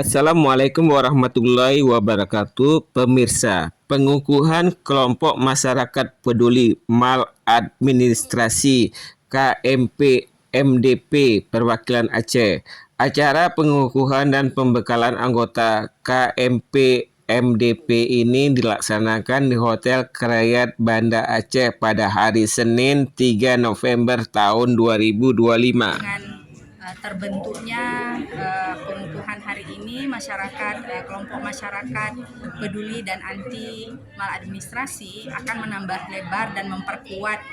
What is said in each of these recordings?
Assalamualaikum warahmatullahi wabarakatuh. Pemirsa, pengukuhan kelompok masyarakat peduli maladministrasi KMP MDP perwakilan Aceh. Acara pengukuhan dan pembekalan anggota KMP MDP ini dilaksanakan di Hotel Krayat Banda Aceh pada hari Senin 3 November tahun 2025. Terbentuknya pengukuhan hari ini kelompok masyarakat peduli dan anti maladministrasi akan menambah lebar dan memperkuat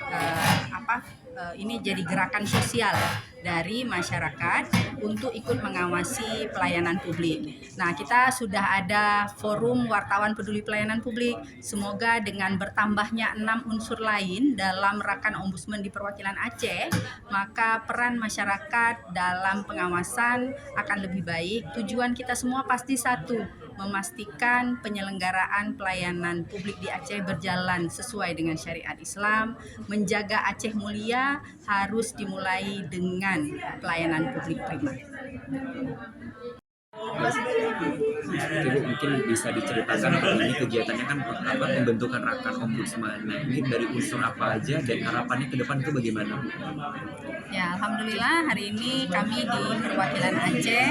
ini jadi gerakan sosial dari masyarakat untuk ikut mengawasi pelayanan publik. Nah, kita sudah ada forum wartawan peduli pelayanan publik. Semoga dengan bertambahnya 6 unsur lain dalam Rakan Ombudsman di perwakilan Aceh, maka peran masyarakat dalam pengawasan akan lebih baik. Tujuan kita semua pasti satu, memastikan penyelenggaraan pelayanan publik di Aceh berjalan sesuai dengan syariat Islam. Menjaga Aceh mulia harus dimulai dengan pelayanan publik primer. Ibu mungkin bisa diceritakan ini kegiatannya kan pembentukan Rakan Ombudsman. Nah, ini dari unsur apa aja dan harapannya ke depan itu bagaimana? Ya, alhamdulillah hari ini kami di perwakilan Aceh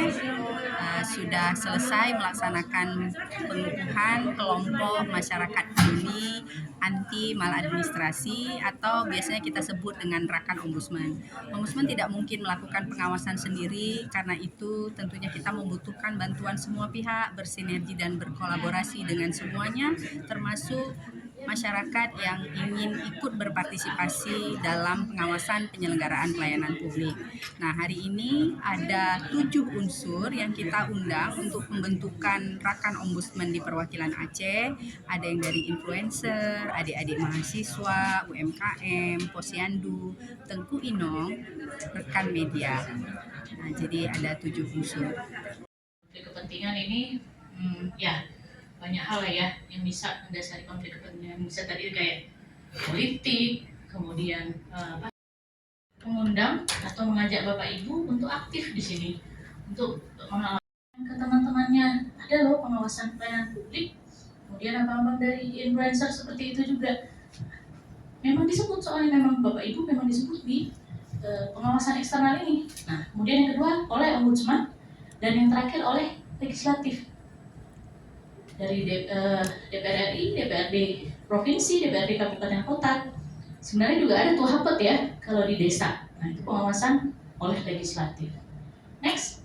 sudah selesai melaksanakan pengukuhan kelompok masyarakat peduli anti maladministrasi atau biasanya kita sebut dengan Rakan Ombudsman. Ombudsman tidak mungkin melakukan pengawasan sendiri, karena itu tentunya kita membutuhkan bantuan semua pihak, bersinergi dan berkolaborasi dengan semuanya, termasuk masyarakat yang ingin ikut berpartisipasi dalam pengawasan penyelenggaraan pelayanan publik. Nah, hari ini ada 7 unsur yang kita undang untuk pembentukan Rakan Ombudsman di perwakilan Aceh. Ada yang dari influencer, adik-adik mahasiswa, UMKM, Posyandu, Tengku Inong, rekan media. Nah, jadi ada 7 unsur. Kepentingan ini ya banyak hal ya yang bisa mendasari konflik kepentingan, bisa tadi kayak politik, kemudian mengundang atau mengajak Bapak Ibu untuk aktif di sini untuk mengawasan ke teman-temannya. Ada loh pengawasan pelayanan publik, kemudian abang-abang dari influencer seperti itu juga memang disebut, soalnya memang Bapak Ibu memang disebut di pengawasan eksternal ini. Nah, kemudian yang kedua oleh Ombudsman, dan yang terakhir oleh legislatif dari DPR RI, DPRD provinsi, DPRD kabupaten kota. Sebenarnya juga ada tuh HAPET ya kalau di desa. Nah, itu pengawasan oleh legislatif. Next.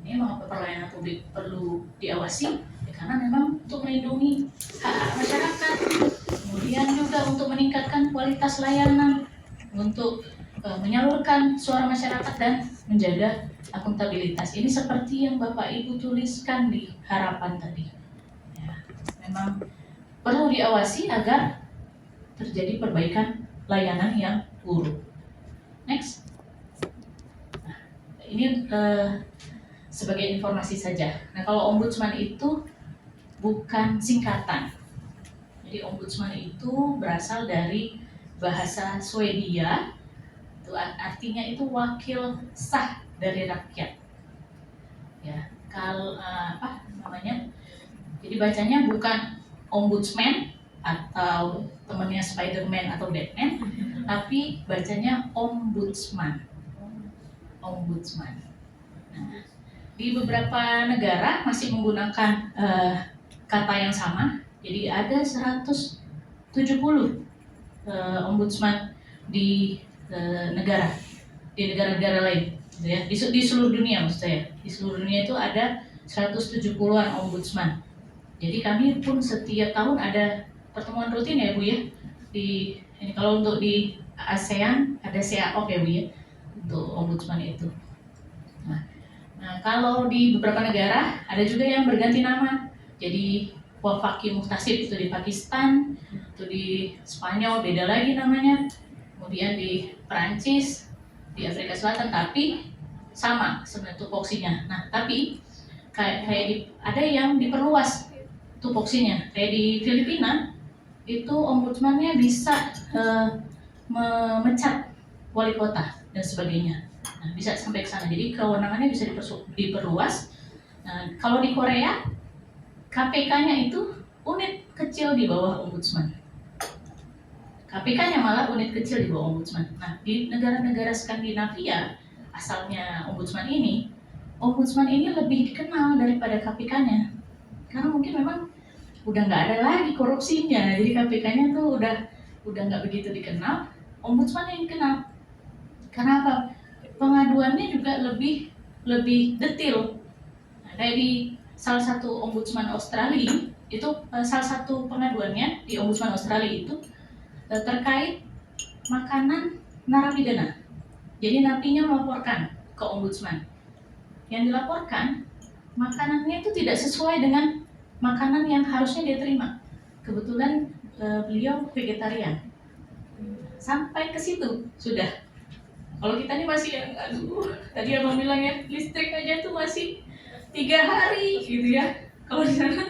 Ini mengapa pelayanan publik perlu diawasi? Ya, karena memang untuk melindungi hak masyarakat, kemudian juga untuk meningkatkan kualitas layanan, untuk menyalurkan suara masyarakat dan menjaga akuntabilitas. Ini seperti yang Bapak Ibu tuliskan di harapan tadi. Ya, memang perlu diawasi agar terjadi perbaikan layanan yang buruk. Next. Nah, ini sebagai informasi saja. Nah, kalau Ombudsman itu bukan singkatan. Jadi Ombudsman itu berasal dari bahasa Swedia. Itu artinya itu wakil sah dari rakyat. Ya, kalau apa namanya? Jadi bacanya bukan Ombudsman atau temannya Spiderman atau Batman, tapi bacanya Ombudsman. Ombudsman. Nah, di beberapa negara masih menggunakan kata yang sama. Jadi ada 170 ombudsman di negara-negara lain, gitu ya. Di seluruh dunia maksud saya. Di seluruh dunia itu ada 170-an ombudsman. Jadi kami pun setiap tahun ada pertemuan rutin ya Bu ya. Ini kalau untuk di ASEAN ada CAOK ya Bu ya, untuk ombudsman itu. Nah, kalau di beberapa negara ada juga yang berganti nama. Jadi Wafaki Muhtasib itu di Pakistan, itu di Spanyol beda lagi namanya. Kemudian di Perancis, di Afrika Selatan, tapi sama sebenarnya tupoksinya. Nah, tapi ada yang diperluas tupoksinya. Kayak di Filipina, itu ombudsmannya bisa memecat wali kota dan sebagainya. Nah, bisa sampai ke sana. Jadi kewenangannya bisa diperluas. Nah, kalau di Korea, KPK-nya itu unit kecil di bawah ombudsman. KPK-nya malah unit kecil di bawah ombudsman. Nah, di negara-negara Skandinavia, asalnya ombudsman ini lebih dikenal daripada KPK-nya. Karena mungkin memang udah nggak ada lagi korupsinya, jadi KPK-nya tuh udah nggak begitu dikenal, ombudsman yang dikenal. Karena apa? Pengaduannya juga lebih detail. Nah, kayak di salah satu ombudsman Australia itu salah satu pengaduannya di ombudsman Australia itu terkait makanan narapidana. Jadi napinya melaporkan ke ombudsman. Yang dilaporkan makanannya itu tidak sesuai dengan makanan yang harusnya dia terima. Kebetulan beliau vegetarian. Sampai ke situ sudah. Kalau kita ini masih yang tadi abang bilang ya, listrik aja tuh masih 3 hari gitu ya. Kalau di sana kan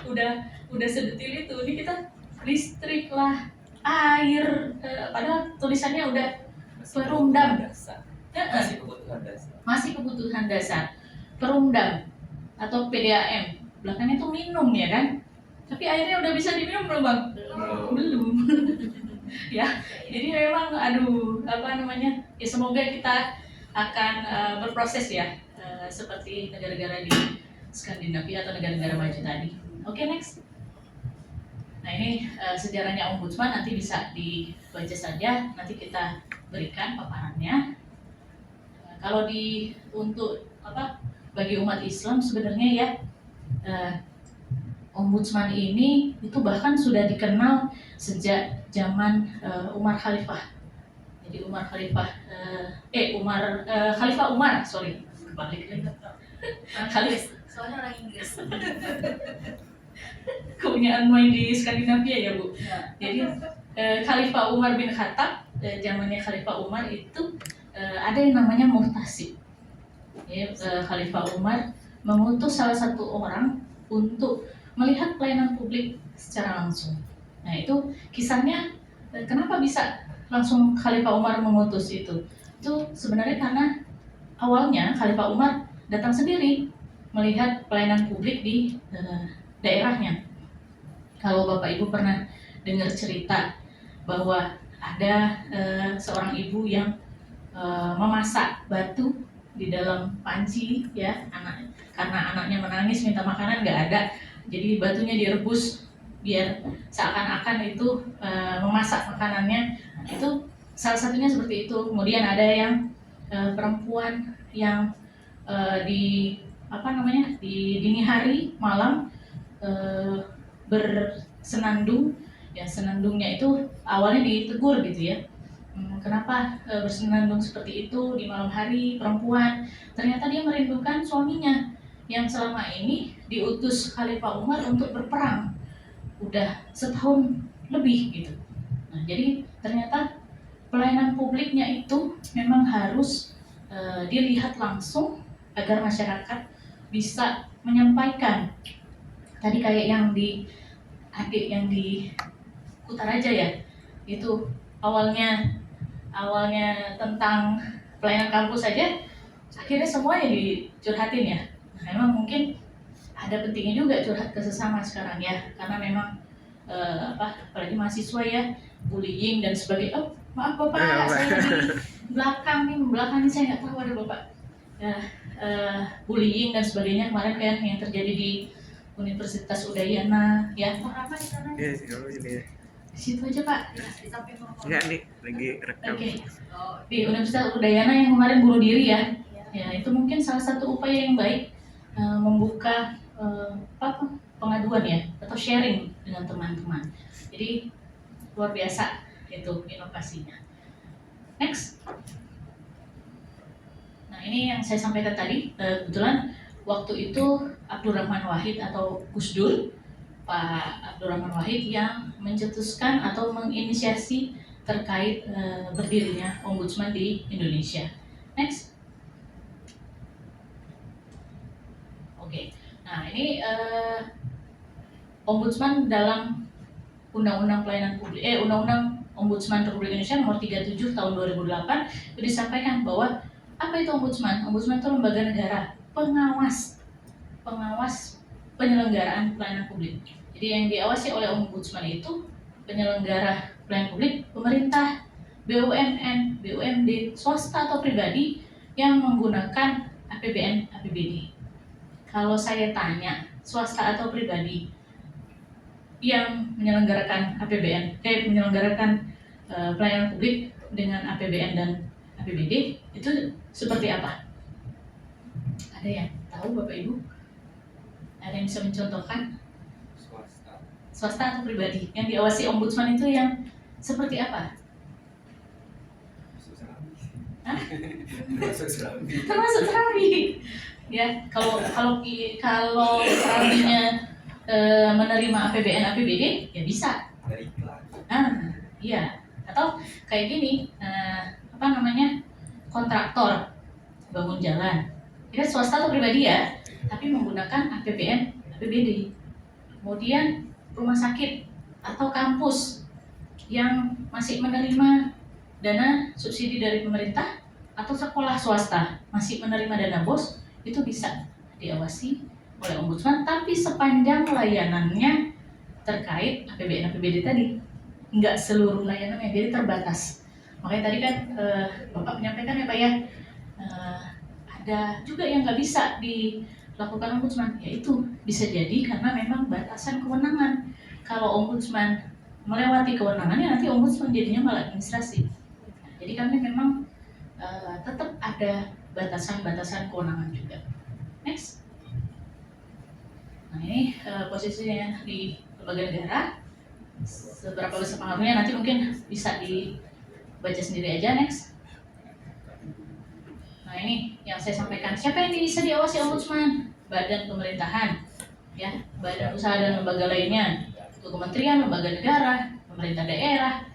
udah sedetil itu. Ini kita listrik lah, air, padahal tulisannya udah perumdam. Masih kebutuhan dasar. Perumdam atau PDAM. Belakangnya tuh minum ya kan. Tapi airnya udah bisa diminum belum bang? Belum. Ya, jadi memang ya semoga kita akan berproses ya seperti negara-negara di Skandinavia atau negara-negara maju tadi. Oke, next. Nah, ini sejarahnya ombudsman, nanti bisa dibaca saja, nanti kita berikan paparannya. Kalau untuk bagi umat Islam sebenarnya ya ombudsman ini itu bahkan sudah dikenal sejak zaman Umar Khalifah. Jadi Khalifah Umar, sorry, balik lagi. Soalnya orang Inggris. Kepunyaan main di Skandinavia ya Bu. Jadi Khalifah Umar bin Khattab, zamannya Khalifah Umar itu ada yang namanya muhtasib. Ya, Khalifah Umar mengutus salah satu orang untuk melihat pelayanan publik secara langsung. Nah itu kisahnya, kenapa bisa langsung Khalifah Umar mengutus itu? Itu sebenarnya karena awalnya Khalifah Umar datang sendiri melihat pelayanan publik di daerahnya. Kalau Bapak Ibu pernah dengar cerita bahwa ada seorang ibu yang memasak batu di dalam panci ya, karena anaknya menangis minta makanan nggak ada, jadi batunya direbus biar seakan-akan itu memasak makanannya. Itu salah satunya seperti itu. Kemudian ada yang perempuan yang di dini hari malam bersenandung ya, senandungnya itu awalnya ditegur gitu ya. Kenapa bersenandung seperti itu di malam hari perempuan? Ternyata dia merindukan suaminya yang selama ini diutus Khalifah Umar untuk berperang. Udah setahun lebih gitu. Nah, jadi ternyata pelayanan publiknya itu memang harus dilihat langsung agar masyarakat bisa menyampaikan. Tadi kayak yang di Kutaraja ya, itu awalnya tentang pelayanan kampus saja, akhirnya semuanya dicurhatin ya. Nah, memang mungkin ada pentingnya juga curhat ke sesama sekarang ya, karena memang apalagi mahasiswa ya, bullying dan sebagainya. Oh, maaf Bapak, saya di belakang ini saya nggak tahu ada Bapak. Bullying dan sebagainya kemarin kan yang terjadi di Universitas Udayana ya. Apa di sana? Ya, sini ya. Di situ aja Pak. Di samping rumah. Enggak nih, lagi rekam. Oke. Di Universitas Udayana yang kemarin bunuh diri ya. Ya, itu mungkin salah satu upaya yang baik membuka pengaduan ya, atau sharing dengan teman-teman. Jadi luar biasa itu inovasinya. Next. Nah, ini yang saya sampaikan tadi, kebetulan waktu itu Abdurrahman Wahid atau Gus Dur, Pak Abdurrahman Wahid yang mencetuskan atau menginisiasi terkait berdirinya ombudsman di Indonesia. Next. Oke. Nah, ini ombudsman dalam Undang-Undang Pelayanan Publik, Undang-Undang Ombudsman Republik Indonesia Nomor 37 Tahun 2008 itu disampaikan bahwa Apa itu ombudsman? Ombudsman itu lembaga negara, pengawas penyelenggaraan pelayanan publik. Jadi yang diawasi oleh ombudsman itu penyelenggara pelayanan publik, pemerintah, BUMN, BUMD, swasta atau pribadi yang menggunakan APBN, APBD. Kalau saya tanya swasta atau pribadi yang menyelenggarakan APBN, menyelenggarakan pelayanan publik dengan APBN dan APBD itu seperti apa? Ada yang tahu Bapak Ibu? Ada yang bisa mencontohkan? Swasta atau pribadi yang diawasi ombudsman itu yang seperti apa? Hah? Termasuk Serabi. Ya, kalau Serabinya menerima APBN APBD ya bisa. Iya. Atau kayak gini, kontraktor bangun jalan. Ini swasta atau pribadi ya, tapi menggunakan APBN APBD. Kemudian rumah sakit atau kampus yang masih menerima dana subsidi dari pemerintah atau sekolah swasta masih menerima dana BOS, itu bisa diawasi oleh ombudsman, tapi sepanjang layanannya terkait APBN APBD tadi, nggak seluruh layanannya, jadi terbatas. Makanya tadi kan Bapak menyampaikan ya Pak ya, ada juga yang nggak bisa dilakukan ombudsman, yaitu bisa jadi karena memang batasan kewenangan. Kalau ombudsman melewati kewenangannya, nanti ombudsman jadinya malah administrasi. Jadi kami memang tetap ada batasan-batasan kewenangan juga. Next. Nah ini posisinya di lembaga negara. Seberapa besar pengaruhnya nanti mungkin bisa dibaca sendiri aja. Next. Nah ini yang saya sampaikan. Siapa yang bisa diawasi ombudsman? Badan pemerintahan, ya, badan usaha dan lembaga lainnya, itu kementerian, lembaga negara, pemerintah daerah,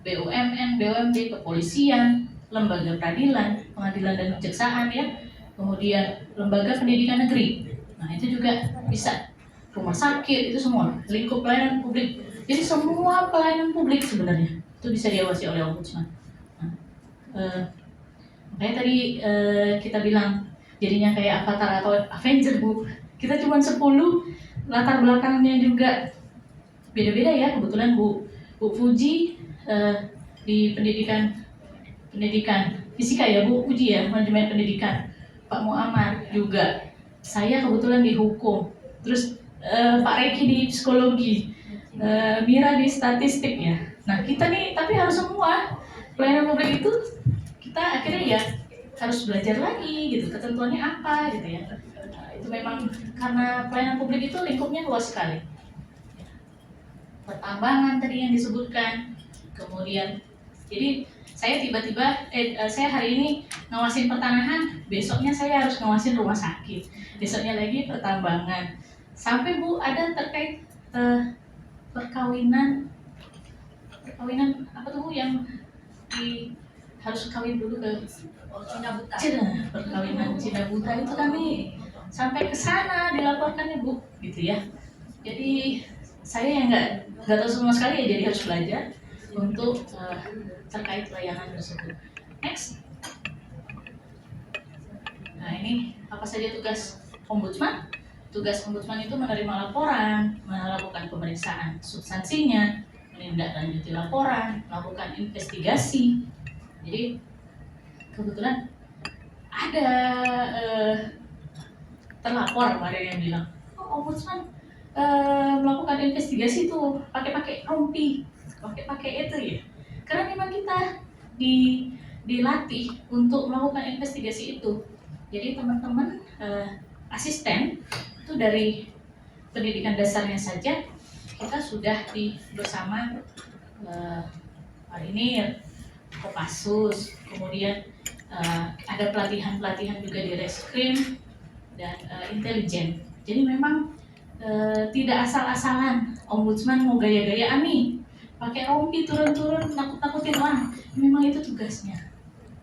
BUMN, BUMD, kepolisian, lembaga peradilan, pengadilan dan kejaksaan, ya, kemudian lembaga pendidikan negeri. Nah itu juga bisa, rumah sakit, itu semua lingkup pelayanan publik. Jadi semua pelayanan publik sebenarnya itu bisa diawasi oleh ombudsman. Nah, makanya tadi kita bilang jadinya kayak Avatar atau Avenger Bu. Kita cuma 10, latar belakangnya juga beda-beda ya. Kebetulan Bu Fuji di pendidikan fisika ya Bu Fuji ya, manajemen pendidikan. Pak Muammar juga. Saya kebetulan di hukum. Terus Pak Reki di psikologi. Mira di statistik ya. Nah kita nih tapi harus semua pelayanan publik itu kita akhirnya ya harus belajar lagi gitu, ketentuannya apa gitu ya. Itu memang karena pelayanan publik itu lingkupnya luas sekali. Pertambangan tadi yang disebutkan, kemudian jadi saya tiba-tiba saya hari ini ngawasin pertanahan, besoknya saya harus ngawasin rumah sakit, besoknya lagi pertambangan, sampai Bu ada terkait perkawinan apa tuh Bu yang harus kawin dulu ke Cina Buta. Perkawinan Cina Buta itu kami sampai ke sana dilaporkannya Bu, gitu ya. Jadi saya yang nggak tahu sama sekali ya, jadi harus belajar untuk terkait layanan tersebut. Next. Nah ini apa saja tugas ombudsman? Tugas ombudsman itu menerima laporan, melakukan pemeriksaan substansinya, menindaklanjuti laporan, melakukan investigasi. Jadi kebetulan ada terlapor kemarin yang bilang, ombudsman melakukan investigasi itu pakai rompi, pakai itu ya. Karena memang kita dilatih untuk melakukan investigasi itu. Jadi teman-teman asisten itu dari pendidikan dasarnya saja kita sudah bersama Marinir, Kopassus, kemudian ada pelatihan juga di Reskrim dan intelijen. Jadi memang tidak asal-asalan ombudsman mau gaya-gayaan nih, pakai rompi turun-turun nakut-nakutin orang. Memang itu tugasnya.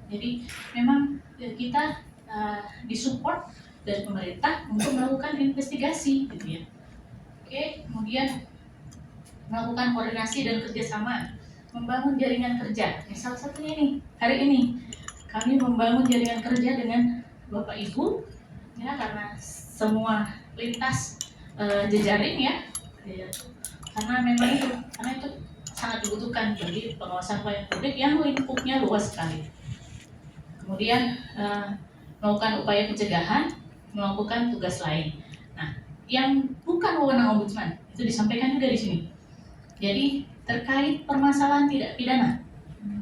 Jadi memang kita disupport dari pemerintah untuk melakukan investigasi, gitu ya. Oke, kemudian melakukan koordinasi dan kerjasama, membangun jaringan kerja. Salah satunya nih hari ini kami membangun jaringan kerja dengan Bapak Ibu, ya, karena semua lintas jejaring ya, ya, karena itu sangat dibutuhkan bagi pengawasan pelayanan publik yang lingkupnya luas sekali. Kemudian melakukan upaya pencegahan, melakukan tugas lain. Nah, yang bukan wewenang ombudsman itu disampaikan juga di sini. Jadi terkait permasalahan tidak pidana,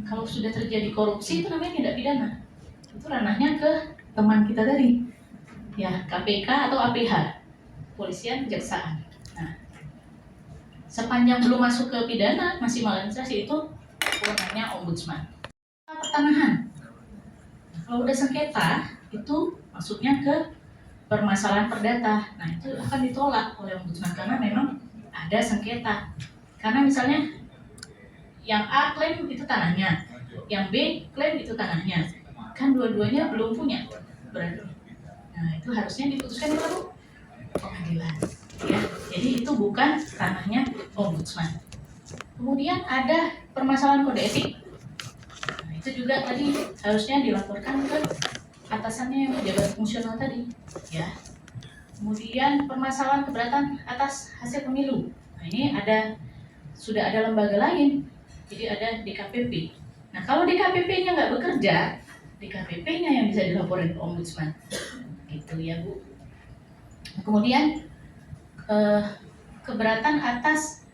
kalau sudah terjadi korupsi itu namanya tidak pidana. Itu ranahnya ke teman kita tadi, ya, KPK atau APH, Polisian Kejaksaan. Nah, sepanjang belum masuk ke pidana, masih maladministrasi, itu wewenangnya ombudsman. Pertanahan, kalau udah sengketa itu masuknya ke permasalahan perdata. Nah, itu akan ditolak oleh ombudsman karena memang ada sengketa. Karena misalnya yang A klaim itu tanahnya, yang B klaim itu tanahnya, kan dua-duanya belum punya berarti. Nah, itu harusnya diputuskan di pengadilan, ya. Jadi itu bukan ranahnya ombudsman. Kemudian ada permasalahan kode etik. Nah, itu juga tadi harusnya dilaporkan ke atasannya yang pejabat fungsional tadi, ya. Kemudian permasalahan keberatan atas hasil pemilu. Nah, ini sudah ada lembaga lain, jadi ada DKPP. Nah, kalau DKPP-nya nggak bekerja, DKPP-nya yang bisa dilaporin ke ombudsman, gitu ya Bu. Kemudian keberatan atas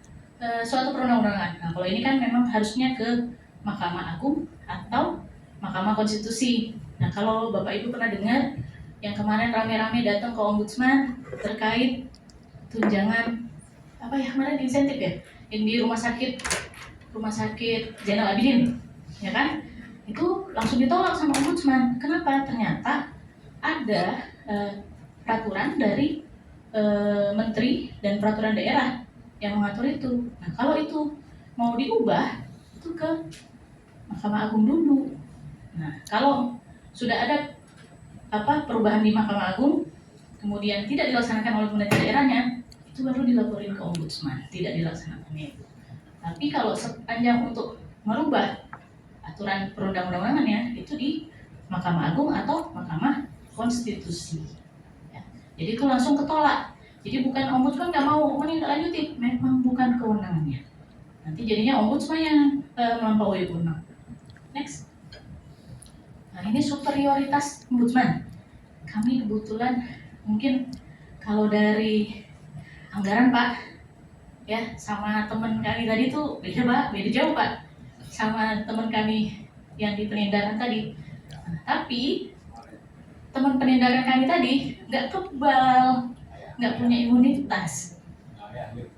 suatu perundang-undangan. Nah, kalau ini kan memang harusnya ke Mahkamah Agung atau Mahkamah Konstitusi. Nah, kalau Bapak Ibu pernah dengar yang kemarin rame-rame datang ke ombudsman terkait tunjangan apa ya kemarin insentif ya, yang di rumah sakit Zainal Abidin, ya kan? Itu langsung ditolak sama ombudsman. Kenapa? Ternyata ada peraturan dari menteri dan peraturan daerah yang mengatur itu. Nah, kalau itu mau diubah itu ke Mahkamah Agung dulu. Nah, kalau sudah ada perubahan di Mahkamah Agung kemudian tidak dilaksanakan oleh pemerintah daerahnya, itu baru dilaporin ke ombudsman, tidak dilaksanakannya. Tapi kalau sepanjang untuk merubah aturan perundang-undangannya itu di Mahkamah Agung atau Mahkamah Konstitusi, ya. Jadi itu langsung ketolak. Jadi bukan ombudsman nggak mau menindaklanjuti, memang bukan kewenangannya. Nanti jadinya ombudsman yang melampaui wewenang. Next. Nah, ini superioritas ombudsman. Kami kebetulan mungkin kalau dari anggaran Pak, ya, sama teman kami tadi tuh beda Pak, beda jauh Pak, sama teman kami yang di penindakan tadi. Nah, tapi teman penindakan kami tadi nggak kebal, nggak punya imunitas,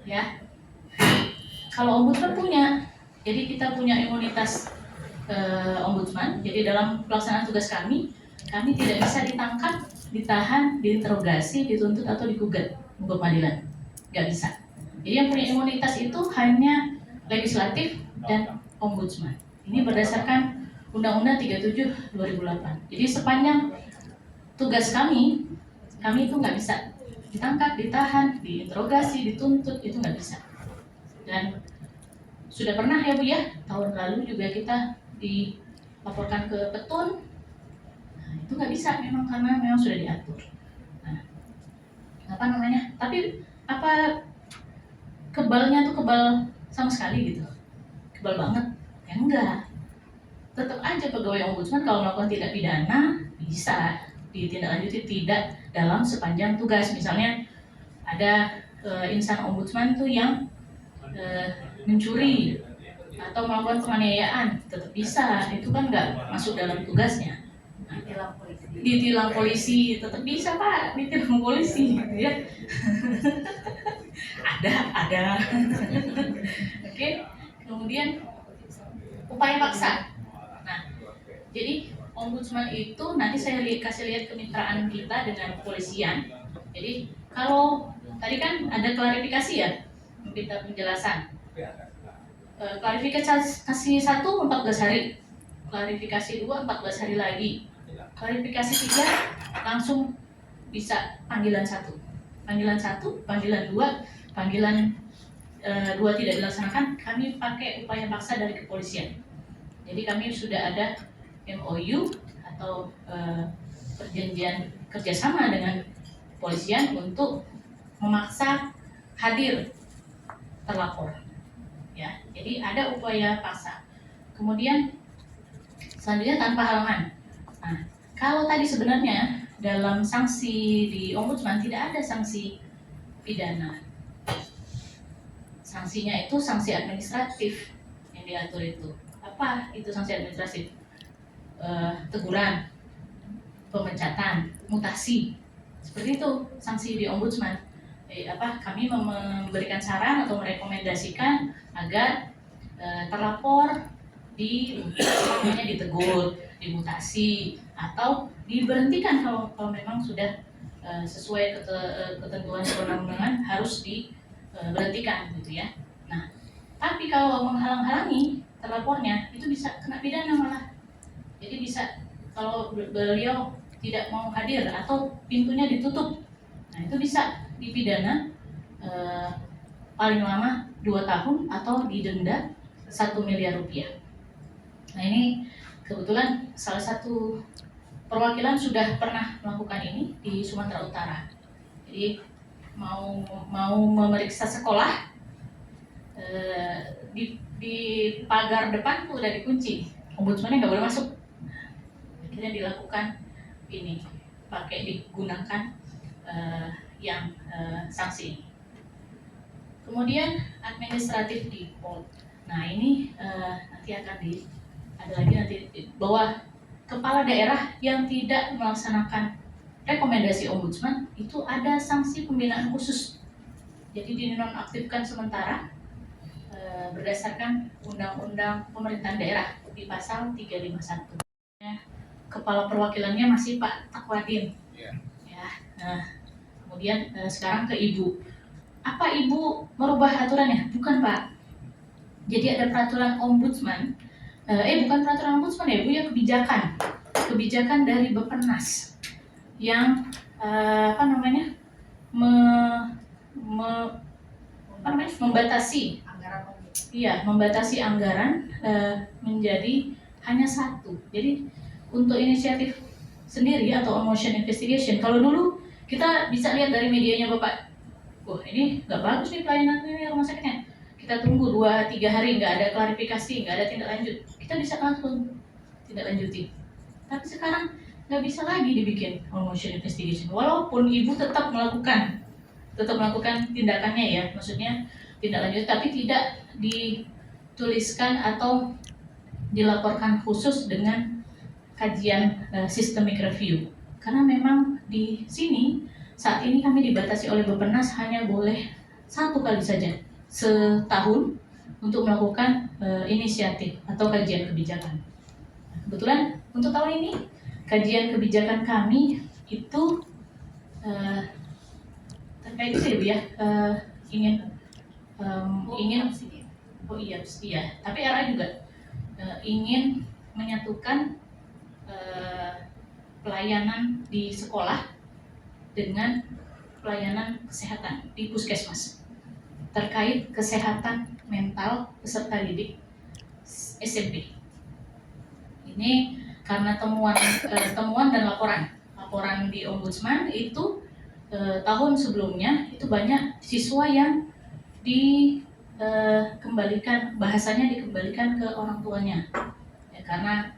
ya. Kalau ombudsman punya, jadi kita punya imunitas ombudsman. Jadi dalam pelaksanaan tugas kami tidak bisa ditangkap, ditahan, diinterogasi, dituntut atau digugat ke pengadilan, nggak bisa. Jadi yang punya imunitas itu hanya legislatif dan ombudsman. Ini berdasarkan Undang-Undang 37 2008. Jadi sepanjang tugas kami itu nggak bisa ditangkap, ditahan, diinterogasi, dituntut, itu nggak bisa. Dan sudah pernah ya Bu ya, tahun lalu juga kita dilaporkan ke Petun. Nah, itu nggak bisa memang karena memang sudah diatur. Nah, tapi kebalnya tuh kebal sama sekali gitu, kebal banget? Ya enggak. Tetap aja pegawai ombudsman kalau melakukan tindak pidana bisa ditindaklanjuti tidak dalam sepanjang tugas. Misalnya ada insan ombudsman tuh yang mencuri atau melakukan penganiayaan, tetap bisa, itu kan nggak masuk dalam tugasnya. Nah, ditilang polisi tetap bisa Pak, ditilang polisi gitu ya. ada Oke. Kemudian upaya paksa. Nah, jadi ombudsman itu nanti saya kasih lihat kemitraan kita dengan kepolisian. Jadi kalau tadi kan ada klarifikasi ya, meminta penjelasan. Klarifikasi 1 14 hari, klarifikasi 2 14 hari lagi, klarifikasi 3 langsung bisa panggilan 1, panggilan 2, panggilan 2 tidak dilaksanakan, kami pakai upaya paksa dari kepolisian. Jadi kami sudah ada MOU atau perjanjian kerjasama dengan polisian untuk memaksa hadir terlapor. Ya, jadi ada upaya paksa. Kemudian selanjutnya tanpa halangan. Nah, kalau tadi sebenarnya dalam sanksi di Ombudsman tidak ada sanksi pidana. Sanksinya itu sanksi administratif yang diatur itu. Apa itu sanksi administratif? Teguran, pemecatan, mutasi. Seperti itu sanksi di Ombudsman. Kami memberikan saran atau merekomendasikan agar terlapor ditegur, dimutasi, atau diberhentikan kalau memang sudah sesuai ketentuan perundang-undangan harus diberhentikan gitu ya. Nah, tapi kalau menghalang-halangi terlapornya itu bisa kena pidana malah. Jadi bisa kalau beliau tidak mau hadir atau pintunya ditutup, nah itu bisa dipidana paling lama 2 tahun atau didenda 1 miliar rupiah. Nah ini kebetulan salah satu perwakilan sudah pernah melakukan ini di Sumatera Utara. Jadi mau memeriksa sekolah, di pagar depan tuh udah dikunci, ombudsmannya nggak boleh masuk. Akhirnya dilakukan ini, digunakan yang sanksi ini. Kemudian administratif default. Nah ini nanti akan ada lagi nanti bahwa kepala daerah yang tidak melaksanakan rekomendasi ombudsman itu ada sanksi pembinaan khusus. Jadi dinonaktifkan sementara berdasarkan Undang-Undang Pemerintahan Daerah di pasal 351. Kepala perwakilannya masih Pak Takwadin. Ya. Nah, kemudian sekarang ke Ibu. Apa Ibu merubah aturannya? Bukan Pak. Jadi ada peraturan ombudsman. Bukan peraturan ombudsman ya Bu ya, kebijakan dari Bappenas yang membatasi anggaran. Iya, membatasi anggaran menjadi hanya 1. Jadi untuk inisiatif sendiri atau motion investigation, kalau dulu kita bisa lihat dari medianya Bapak, ini nggak bagus nih pelayanan ini rumah sakitnya, kita tunggu 2-3 hari nggak ada klarifikasi, nggak ada tindak lanjut, kita bisa langsung tindak lanjuti. Tapi sekarang nggak bisa lagi dibikin motion investigation, walaupun Ibu tetap melakukan tindakannya ya, maksudnya tindak lanjut, tapi tidak dituliskan atau dilaporkan khusus dengan kajian systemic review. Karena memang di sini saat ini kami dibatasi oleh Bappenas hanya boleh 1 kali saja setahun untuk melakukan inisiatif atau kajian kebijakan. Kebetulan untuk tahun ini kajian kebijakan kami itu terkait itu ya Bu ya, tapi RA juga ingin menyatukan pelayanan di sekolah dengan pelayanan kesehatan di puskesmas terkait kesehatan mental peserta didik SMP. Ini karena temuan dan laporan di ombudsman itu tahun sebelumnya itu banyak siswa yang bahasanya dikembalikan ke orang tuanya ya, karena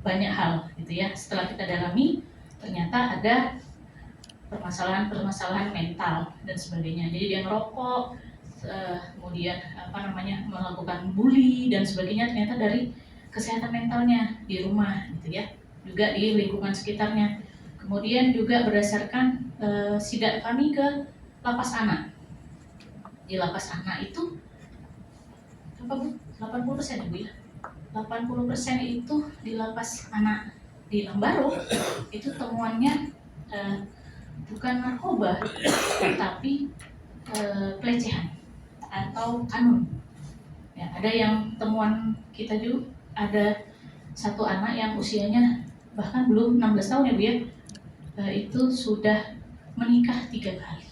banyak hal gitu ya. Setelah kita dalami ternyata ada permasalahan mental dan sebagainya. Jadi dia ngerokok, kemudian melakukan bully dan sebagainya, ternyata dari kesehatan mentalnya di rumah gitu ya, juga di lingkungan sekitarnya. Kemudian juga berdasarkan sidak kami ke lapas anak. Di lapas anak itu 80% Bu ya. 80% itu di lapas anak di Lembaru itu temuannya bukan narkoba, tapi pelecehan atau anun. Ya, ada yang temuan kita juga ada 1 anak yang usianya bahkan belum 16 tahun ya Bu ya, itu sudah menikah 3 kali.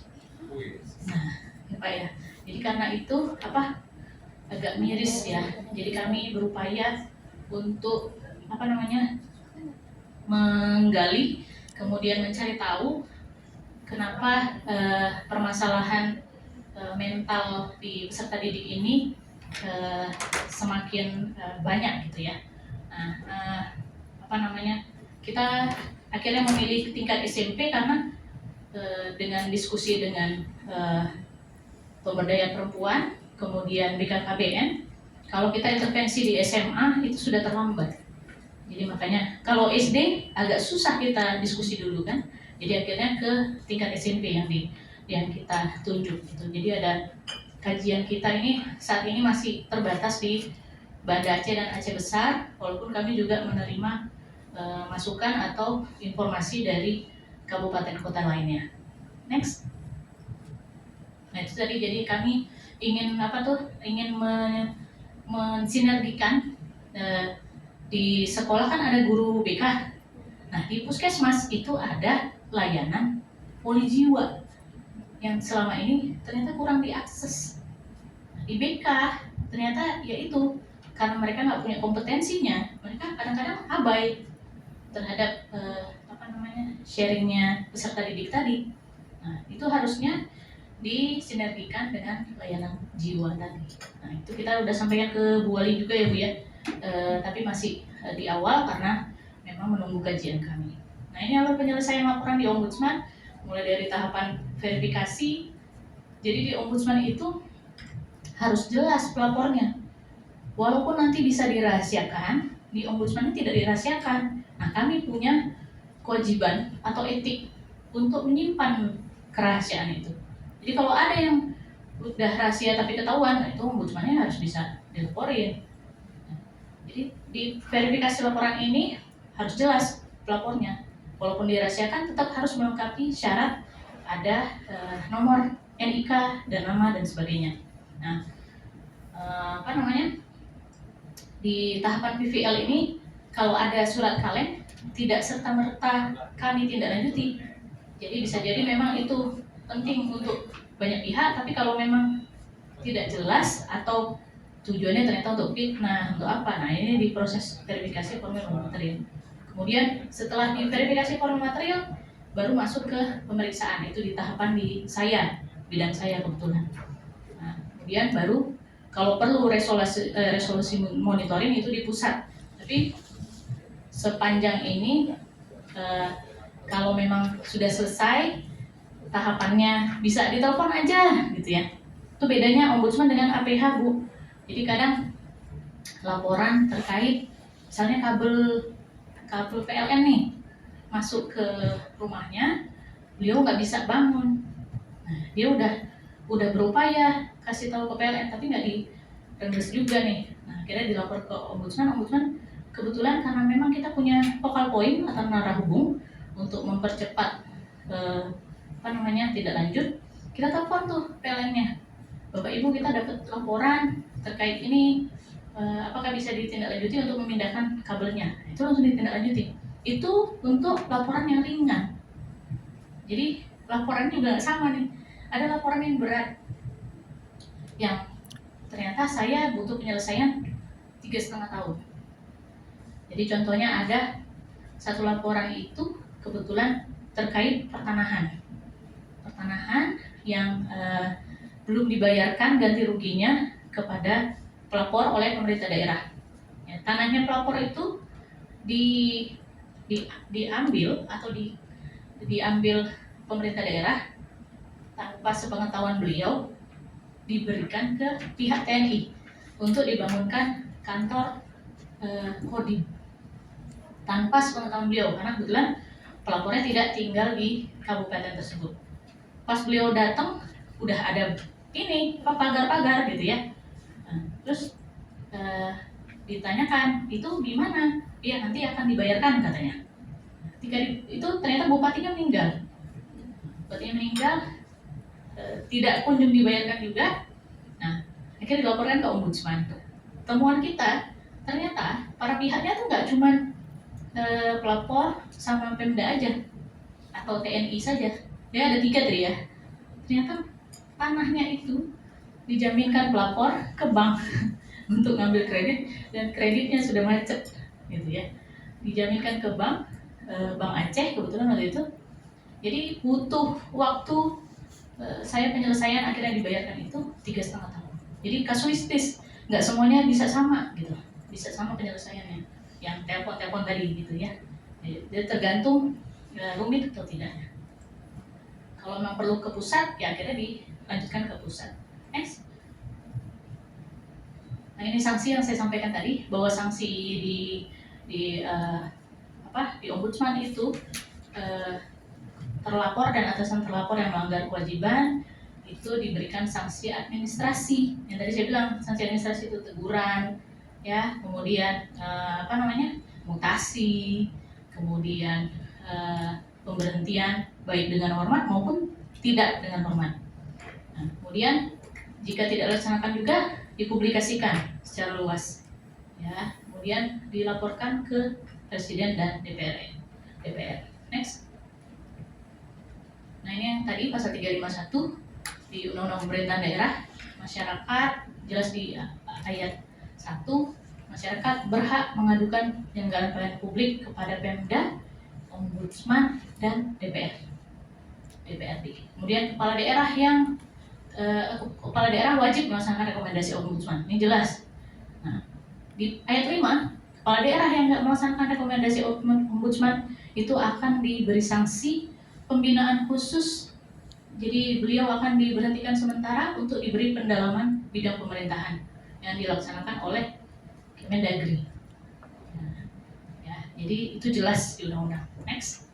Nah, ya Pak ya. Jadi karena itu agak miris ya. Jadi kami berupaya untuk menggali, kemudian mencari tahu kenapa permasalahan mental di peserta didik ini semakin banyak gitu ya. Nah, kita akhirnya memilih tingkat SMP karena dengan diskusi dengan pemberdayaan perempuan, kemudian BKKBN, kalau kita intervensi di SMA itu sudah terlambat. Jadi makanya kalau SD agak susah kita diskusi dulu kan. Jadi akhirnya ke tingkat SMP yang kita tunjuk gitu. Jadi ada kajian kita ini saat ini masih terbatas di Banda Aceh dan Aceh Besar, walaupun kami juga menerima masukan atau informasi dari kabupaten kota lainnya. Next. Nah itu tadi, jadi kami ingin mensinergikan di sekolah kan ada guru BK. Nah di puskesmas itu ada layanan poli jiwa yang selama ini ternyata kurang diakses. Di BK ternyata yaitu karena mereka nggak punya kompetensinya, mereka kadang-kadang abai terhadap sharingnya peserta didik tadi. Nah itu harusnya disinergikan dengan layanan jiwa tadi. Nah itu kita udah sampaikan ke Bu Wali juga ya Bu ya. Tapi masih di awal karena memang menunggu kajian kami. Nah ini alur penyelesaian laporan di Ombudsman mulai dari tahapan verifikasi. Jadi di Ombudsman itu harus jelas pelapornya. Walaupun nanti bisa dirahasiakan, di Ombudsman ini tidak dirahasiakan. Nah kami punya kewajiban atau etik untuk menyimpan kerahasiaan itu. Jadi kalau ada yang udah rahasia tapi ketahuan, nah itu Ombudsman-nya harus bisa dilaporin. Jadi di verifikasi laporan ini harus jelas pelapornya. Walaupun dirahasiakan tetap harus melengkapi syarat ada nomor NIK dan nama dan sebagainya. Nah, di tahapan PVL ini kalau ada surat kaleng tidak serta-merta kami tindak lanjuti. Jadi bisa jadi memang itu penting untuk banyak pihak, tapi kalau memang tidak jelas atau tujuannya ternyata untuk fitnah, untuk apa? Nah ini di proses verifikasi formulir material. Kemudian setelah diverifikasi formulir material, baru masuk ke pemeriksaan. Itu di tahapan di saya, bidang saya kebetulan. Nah, kemudian baru kalau perlu resolusi monitoring itu di pusat. Tapi sepanjang ini kalau memang sudah selesai tahapannya bisa ditelepon aja gitu ya. Itu bedanya Ombudsman dengan APH Bu. Jadi kadang laporan terkait misalnya kabel PLN nih masuk ke rumahnya, beliau nggak bisa bangun. Nah, dia udah berupaya kasih tahu ke PLN tapi nggak direndes juga nih. Nah, akhirnya dilapor ke Ombudsman. Ombudsman kebetulan karena memang kita punya focal point atau narah hubung untuk mempercepat tidak lanjut, kita telepon tuh PLN-nya. Bapak Ibu kita dapat laporan terkait ini, apakah bisa ditindaklanjuti untuk memindahkan kabelnya? Itu langsung ditindaklanjuti. Itu untuk laporan yang ringan. Jadi laporan juga nggak sama nih. Ada laporan yang berat, yang ternyata saya butuh penyelesaian 3,5 tahun. Jadi contohnya ada satu laporan itu kebetulan terkait pertanahan yang belum dibayarkan ganti ruginya kepada pelapor oleh pemerintah daerah. Ya, tanahnya pelapor itu diambil pemerintah daerah tanpa sepengetahuan beliau, diberikan ke pihak TNI untuk dibangunkan kantor Kodim tanpa sepengetahuan beliau, karena kebetulan pelapornya tidak tinggal di kabupaten tersebut. Pas beliau datang udah ada pagar-pagar gitu ya. Nah, terus ditanyakan itu gimana? Iya nanti akan dibayarkan katanya. Ketika itu ternyata bupatinya meninggal. Tidak kunjung dibayarkan juga. Nah akhirnya dilaporkan ke Ombudsman. Temuan kita ternyata para pihaknya tuh nggak cuma pelapor sama Pemda aja atau TNI saja. Dia ada 3 tadi ya. Ternyata tanahnya itu dijaminkan pelapor ke bank untuk ngambil kredit dan kreditnya sudah macet. gitu ya. Dijaminkan ke Bank Aceh kebetulan waktu itu. Jadi butuh waktu saya penyelesaian akhirnya dibayarkan itu 3,5 tahun. Jadi kasuistis, nggak semuanya bisa sama gitu, bisa sama penyelesaiannya. Yang telepon tadi gitu ya. Jadi tergantung rumit atau tidaknya. Kalau memang perlu ke pusat, ya akhirnya dilanjutkan ke pusat. Next. Nah ini sanksi yang saya sampaikan tadi, bahwa sanksi di ombudsman itu terlapor dan atasan terlapor yang melanggar kewajiban itu diberikan sanksi administrasi. Yang tadi saya bilang sanksi administrasi itu teguran, ya, kemudian mutasi, kemudian pemberhentian baik dengan hormat maupun tidak dengan hormat. Nah, kemudian jika tidak dilaksanakan juga dipublikasikan secara luas, ya, kemudian dilaporkan ke Presiden dan DPR. Next. Nah ini yang tadi pasal 351 di Undang-Undang Pemerintahan Daerah, masyarakat jelas di ayat 1, masyarakat berhak mengadukan penyelenggaraan pelayanan publik kepada Pemda, Ombudsman, dan DPRD. Kemudian kepala daerah wajib melaksanakan rekomendasi Ombudsman. Ini jelas. Nah, di ayat 5, kepala daerah yang nggak melaksanakan rekomendasi Ombudsman itu akan diberi sanksi pembinaan khusus. Jadi beliau akan diberhentikan sementara untuk diberi pendalaman bidang pemerintahan yang dilaksanakan oleh Kemendagri. Nah, ya, jadi itu jelas di undang-undang. Next.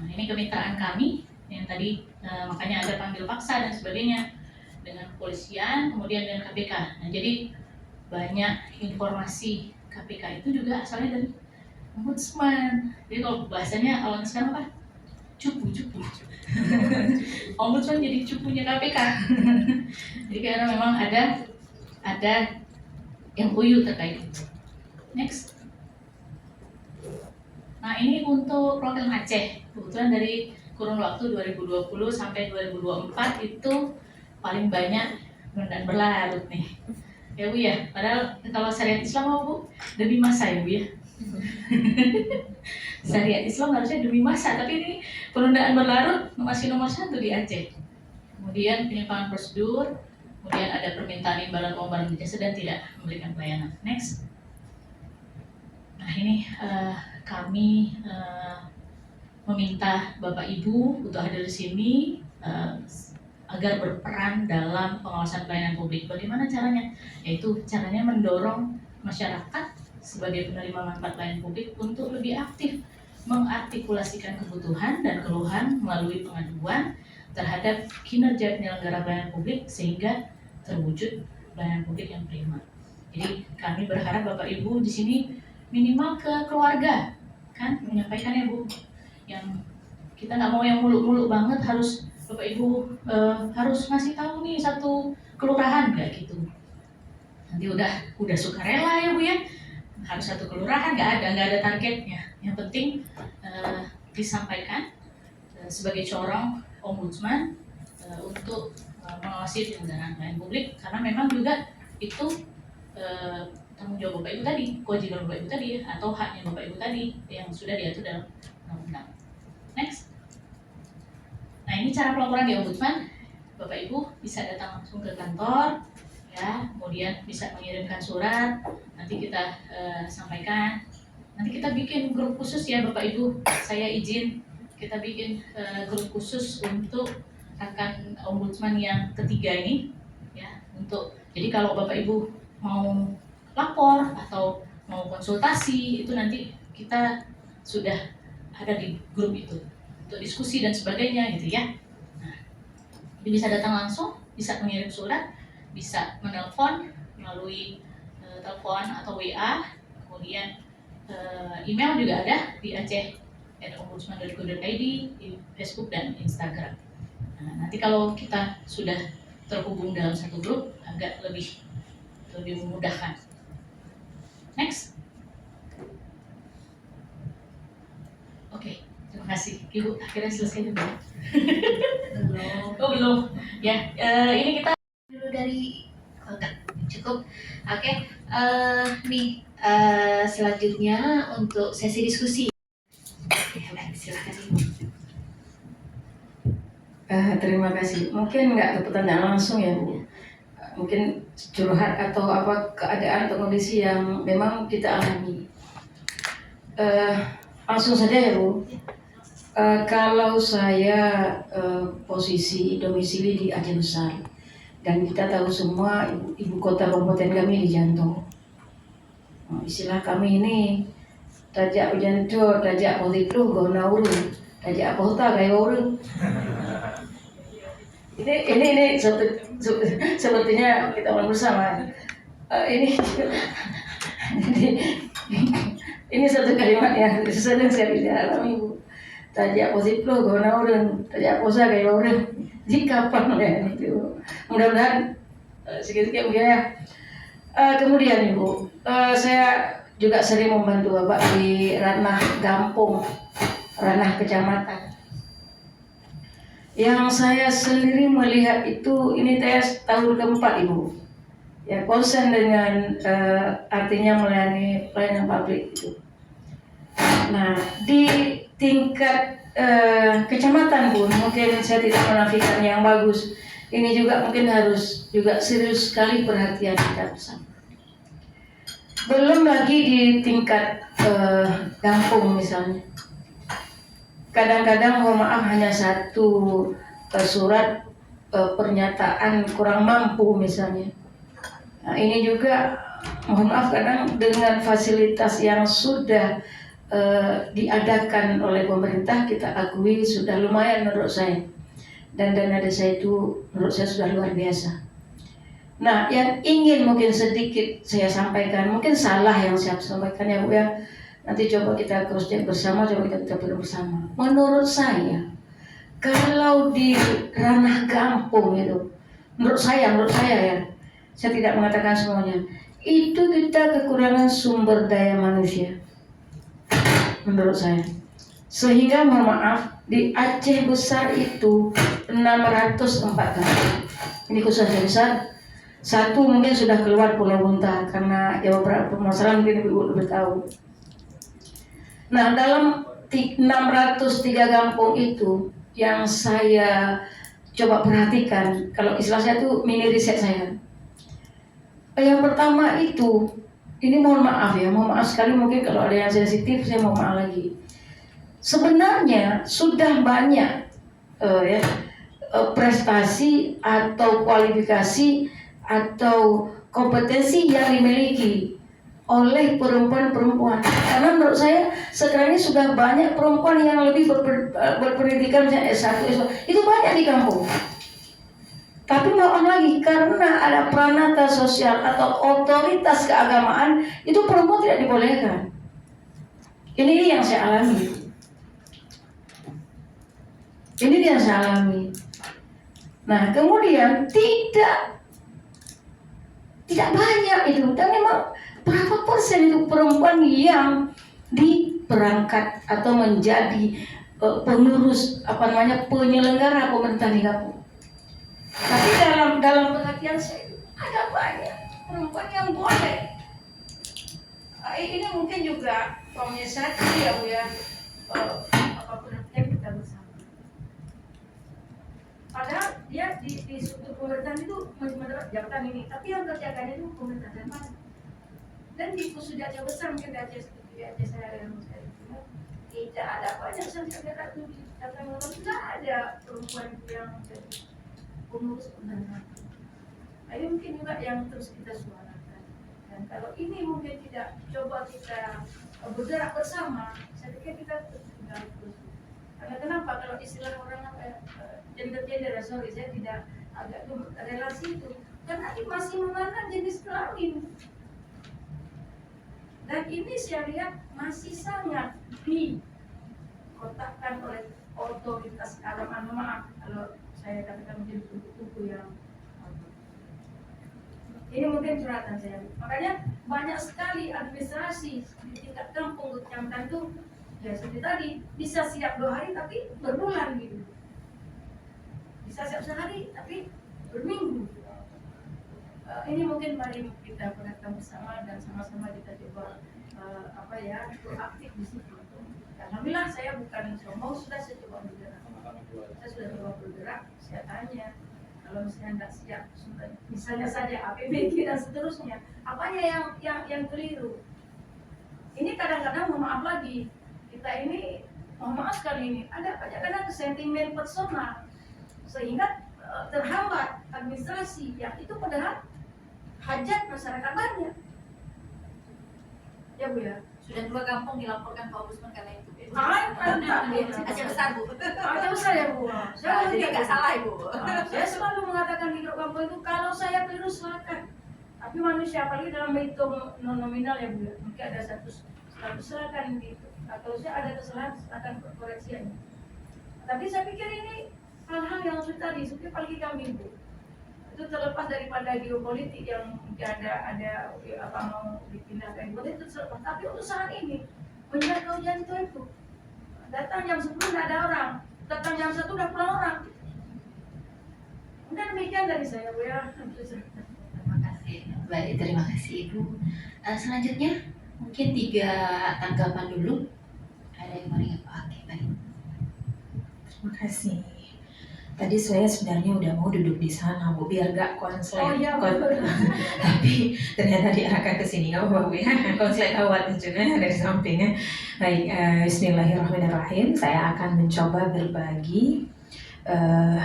Nah ini kemitraan kami yang tadi makanya ada panggil paksa dan sebagainya dengan kepolisian, kemudian dengan KPK. Nah jadi banyak informasi KPK itu juga asalnya dari Ombudsman. Jadi kalau bahasanya kalau sekarang apa? Cupu. Ombudsman jadi cupunya KPK. Jadi karena memang ada yang MOU terkait itu. Next. Nah ini untuk perwakilan Aceh. Kebetulan dari kurun waktu 2020 sampai 2024 itu paling banyak dan berlarut nih. Ya Bu ya, padahal kalau syariat Islam apa Bu? Demi masa ya Bu ya. Syariat Islam harusnya demi masa, tapi ini penundaan berlarut masih nomor 1 di Aceh. Kemudian penyimpangan prosedur, kemudian ada permintaan imbalan uang barang jasa dan tidak memberikan pelayanan. Next. Nah ini kami meminta Bapak Ibu untuk hadir di sini agar berperan dalam pengawasan pelayanan publik. Bagaimana caranya? Yaitu caranya mendorong masyarakat sebagai penerima manfaat pelayanan publik untuk lebih aktif mengartikulasikan kebutuhan dan keluhan melalui pengaduan terhadap kinerja penyelenggara pelayanan publik sehingga terwujud pelayanan publik yang prima. Jadi kami berharap Bapak Ibu di sini minimal ke keluarga, kan menyampaikan ya Bu, yang kita nggak mau yang muluk-muluk banget harus Bapak Ibu harus ngasih tahu nih satu kelurahan, nggak gitu. Nanti udah sukarela ya Bu ya, harus satu kelurahan, nggak ada targetnya. Yang penting disampaikan sebagai corong Ombudsman untuk mengawasi penyelenggaraan pelayanan publik, karena memang juga itu tanggung jawab Bapak Ibu tadi, kewajiban Bapak Ibu tadi, atau haknya Bapak Ibu tadi yang sudah diatur dalam undang-undang. Next. Nah ini cara pelaporan di Ombudsman. Bapak Ibu bisa datang langsung ke kantor, ya, kemudian bisa mengirimkan surat, nanti kita sampaikan. Nanti kita bikin grup khusus ya Bapak Ibu, saya izin kita bikin grup khusus untuk rekan Ombudsman yang ketiga ini, ya, untuk jadi kalau Bapak Ibu mau lapor atau mau konsultasi itu nanti kita sudah ada di grup itu untuk diskusi dan sebagainya gitu ya. Nah, jadi bisa datang langsung, bisa mengirim surat, bisa menelpon melalui telepon atau WA, kemudian email juga ada di aceh@ombudsman.go.id, di Facebook dan Instagram. Nah, nanti kalau kita sudah terhubung dalam satu grup agak lebih memudahkan. Next. Oke, terima kasih Ibu. Akhirnya selesai juga. Belum. Oh belum. Ya, ini kita dulu dari cukup. Oke. Nih Selanjutnya untuk sesi diskusi. Silakan Ibu. Terima kasih. Mungkin nggak ke pertanyaan langsung ya Bu. Mungkin curhat atau apa keadaan atau kondisi yang memang kita alami. Langsung saja ya Bu. Kalau saya posisi domisili di Aceh Besar dan kita tahu semua ibu kota kabupaten kami di Jantung. Istilah kami ini tajak ujanto, tajak potiplu, gona urun, tajak pota gaya urun. Ini sepertinya kita orang bersama. Ini ini satu kalimat yang sering saya alami Bu. Tajak posiplo gona urun, tajak posa gaya urun. Di kapan ya itu? Mudah-mudahan sedikit mungkin ya. Kemudian Ibu, saya juga sering membantu Bapak di ranah kampung, ranah kecamatan. Yang saya sendiri melihat itu ini tahun keempat Ibu. Ya konsen dengan artinya melayani pelayanan publik itu. Nah di tingkat kecamatan pun mungkin saya tidak menafikan yang bagus. Ini juga mungkin harus juga serius sekali perhatian kita bersama. Belum lagi di tingkat kampung misalnya. Kadang-kadang mohon maaf hanya satu surat pernyataan kurang mampu misalnya. Nah, ini juga mohon maaf kadang dengan fasilitas yang sudah diadakan oleh pemerintah kita akui sudah lumayan menurut saya. Dan dana desa itu menurut saya sudah luar biasa. Nah, yang ingin mungkin sedikit saya sampaikan, mungkin salah yang saya sampaikan ya Bu ya. Nanti coba kita cross check bersama, coba kita pilih bersama. Menurut saya, kalau di ranah kampung itu, menurut saya ya, saya tidak mengatakan semuanya, itu kita kekurangan sumber daya manusia. Menurut saya. Sehingga mohon maaf, di Aceh Besar itu 604 kampung. Ini khusus Aceh Besar. Satu mungkin sudah keluar Pulau Bunta karena ya beberapa permasalahan mungkin Ibu lebih tahu. Nah, dalam 603 kampung itu yang saya coba perhatikan, kalau istilah saya itu mini riset saya. Yang pertama itu, ini mohon maaf sekali mungkin kalau ada yang sensitif saya mohon maaf lagi. Sebenarnya sudah banyak prestasi atau kualifikasi atau kompetensi yang dimiliki oleh perempuan-perempuan. Karena menurut saya sekarang ini sudah banyak perempuan yang lebih berpendidikan misalnya S1, S2. Itu banyak di kampung. Tapi maaf lagi karena ada pranata sosial atau otoritas keagamaan itu perempuan tidak dibolehkan. Ini yang saya alami. Ini yang saya alami. Nah, kemudian tidak banyak itu. Dan memang berapa persen itu perempuan yang diperangkat atau menjadi pengurus penyelenggara pemerintah di kampung. Tapi dalam perhatian saya itu ada banyak perempuan yang boleh. Ini mungkin juga pemirsa ya Bu ya. Perhatian kita bersama. Padahal dia di struktur pemerintahan itu masih mendapat jabatan ini, tapi yang kerjakannya itu pemerintah dan mana? Dan di khusus Aceh Besar mungkin di Aceh saya yang tidak ada banyak sangat tidak ada perempuan yang jadi pengurus pemerintahan. Nah, ini mungkin juga yang terus kita suarakan. Dan kalau ini mungkin tidak coba kita bergerak bersama, saya pikir kita tinggal terus. Karena kenapa? Kalau istilah orang gender, sorry saya tidak agak relasi itu, karena ini masih menggunakan jenis kelamin. Dan ini saya lihat masih sangat dikotakkan oleh otoritas keagamaan. Maaf kalau saya katakan menjadi buku-buku yang ini mungkin curhatan saya. Makanya banyak sekali administrasi di tingkat kampung kecamatan itu ya seperti tadi bisa siap 2 hari tapi berbulan gitu. Bisa siap sehari tapi berminggu. ini mungkin mari kita perhatikan bersama dan sama-sama kita coba proaktif di situ. Alhamdulillah saya bukan sombong, sudah saya coba bergerak. Saya sudah coba bergerak, saya tanya kalau misalnya tidak siap, misalnya saja APBD dan seterusnya, apanya yang keliru? Ini kadang-kadang mohon maaf lagi, kita ini mohon maaf sekali ini ada kadang-kadang sentimen personal sehingga terhambat administrasi yang itu padahal hajat masyarakat banyak. Ya Bu ya. Sudah 2 kampung dilaporkan Pak Ombudsman karena itu. Aceh besar Bu. Aceh besar ya Bu. Saya Jadi nggak salah Ibu. Saya selalu mengatakan di grup kampung itu kalau saya keliru silakan. Tapi manusia apalagi dalam hitung non nominal ya Bu ya. Mungkin ada satu silakan gitu. Kalau saya ada kesalahan silakan koreksi aja. Tapi saya pikir ini hal-hal yang sudah tadi, apalagi kami Bu. Itu terlepas daripada geopolitik yang ada apa mau dipindahkan itu terlepas. Tapi untuk saat ini menjaga jantung itu datang jam 10 tidak ada orang, datang jam 1 udah pulang orang. Mungkin demikian dari saya Bu ya. Terima kasih. Baik, terima kasih Ibu. Selanjutnya mungkin 3 tanggapan dulu. Ada yang mau apa? Oke, baik. Terima kasih. Tadi saya sebenarnya udah mau duduk di sana Bu, biar gak konslet. Tapi ternyata diarahkan ke sini, nggak apa-apa Bu ya. Konslet awal juga dari sampingnya. Baik, Bismillahirrahmanirrahim. Saya akan mencoba berbagi.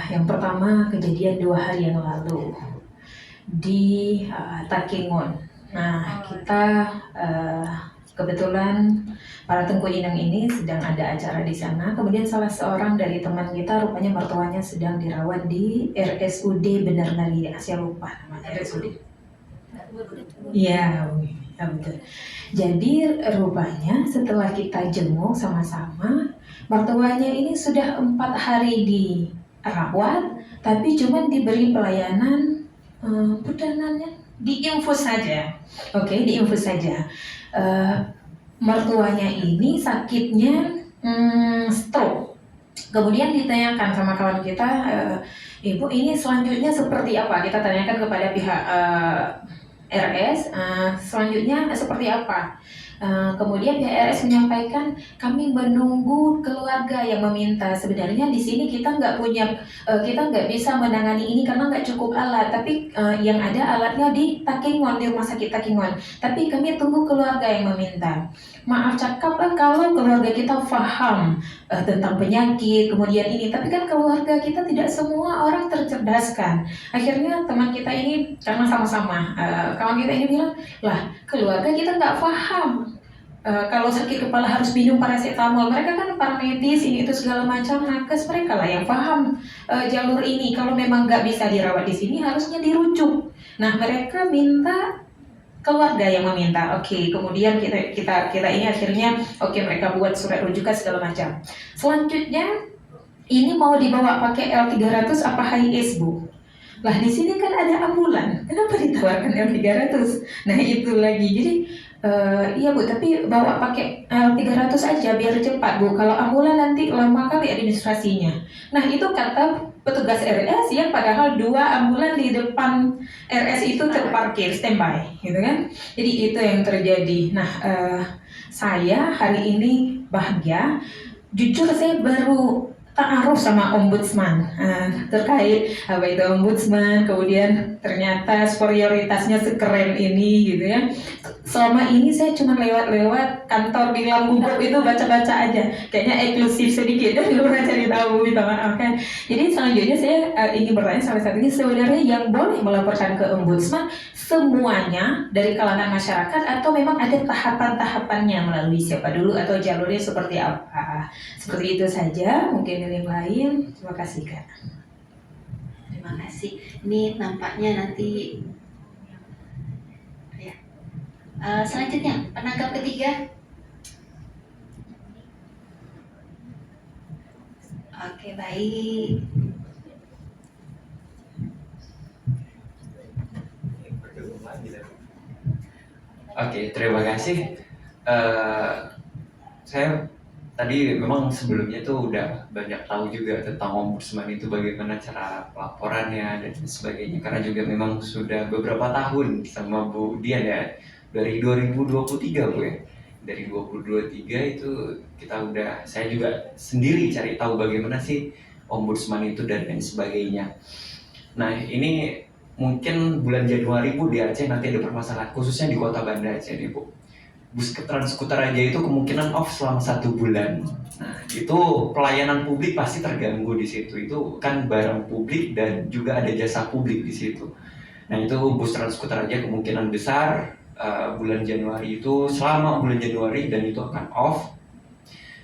Yang pertama kejadian 2 hari yang lalu di Takengon. Nah, kita kebetulan para Tengku Inang ini sedang ada acara di sana. Kemudian salah seorang dari teman kita rupanya mertuanya sedang dirawat di RSUD Benar Naria. Saya lupa namanya RSUD. Iya, ya betul. Jadi rupanya setelah kita jenguk sama-sama, mertuanya ini sudah 4 hari dirawat, tapi cuma diberi pelayanan perdananya diinfus saja. Oke, diinfus saja. Mertuanya ini sakitnya stroke. Kemudian ditanyakan sama kawan kita, Ibu ini selanjutnya seperti apa? Kita tanyakan kepada pihak RS, selanjutnya seperti apa? Kemudian pihak RS menyampaikan kami menunggu keluarga yang meminta. Sebenarnya di sini kita nggak punya, kita nggak bisa menangani ini karena nggak cukup alat. Tapi yang ada alatnya di Takengon, di rumah sakit Takengon. Tapi kami tunggu keluarga yang meminta. Maaf cakap kalau keluarga kita paham tentang penyakit, kemudian ini. Tapi kan keluarga kita tidak semua orang tercerdaskan. Akhirnya teman kita ini karena sama-sama kawan kita ini bilang, lah keluarga kita nggak paham. Kalau sakit kepala harus minum paracetamol. Mereka kan para medis ini itu segala macam, nakes mereka lah yang paham jalur ini. Kalau memang nggak bisa dirawat di sini harusnya dirujuk. Nah mereka minta keluarga yang meminta. Oke, kemudian kita ini akhirnya mereka buat surat rujukan segala macam. Selanjutnya ini mau dibawa pakai L300 apa high-ace Bu? Lah di sini kan ada ambulan. Kenapa ditawarkan L300? Nah itu lagi. Jadi iya Bu, tapi bawa pakai L300 aja biar cepat Bu. Kalau ambulan nanti lama kali administrasinya. Nah itu kata petugas RS ya, padahal 2 ambulan di depan RS itu terparkir standby, gitu kan? Jadi itu yang terjadi. Nah saya hari ini bahagia. Jujur saya baru ta'aruf sama ombudsman terkait apa itu ombudsman, kemudian ternyata prioritasnya sekeren ini gitu ya. Selama ini saya cuma lewat kantor di Lambungkop itu baca-baca aja, kayaknya eksklusif sedikit dan belum pernah cari tahu, minta maaf kan. Jadi selanjutnya saya ingin bertanya salah satunya, sebenarnya yang boleh melaporkan ke ombudsman semuanya dari kalangan masyarakat atau memang ada tahapan-tahapannya melalui siapa dulu atau jalurnya seperti apa? Seperti itu saja, mungkin yang lain. Terima kasih Kak. Terima kasih. Ini nampaknya nanti ya. Selanjutnya penanggap ketiga. Oke, baik. Oke, terima kasih. Saya tadi memang sebelumnya tuh udah banyak tahu juga tentang ombudsman itu bagaimana cara pelaporannya dan sebagainya, karena juga memang sudah beberapa tahun sama Bu Dian ya, dari 2023 Bu ya. Dari 2023 itu saya juga sendiri cari tahu bagaimana sih ombudsman itu dan lain sebagainya. Nah, ini mungkin bulan Januari Bu di Aceh nanti ada permasalahan khususnya di Kota Banda Aceh nih Bu. Bus Trans Kutaraja itu kemungkinan off selama 1 bulan. Nah, itu pelayanan publik pasti terganggu di situ. Itu kan barang publik dan juga ada jasa publik di situ. Nah, itu bus Trans Kutaraja kemungkinan besar bulan Januari itu, selama bulan Januari, dan itu akan off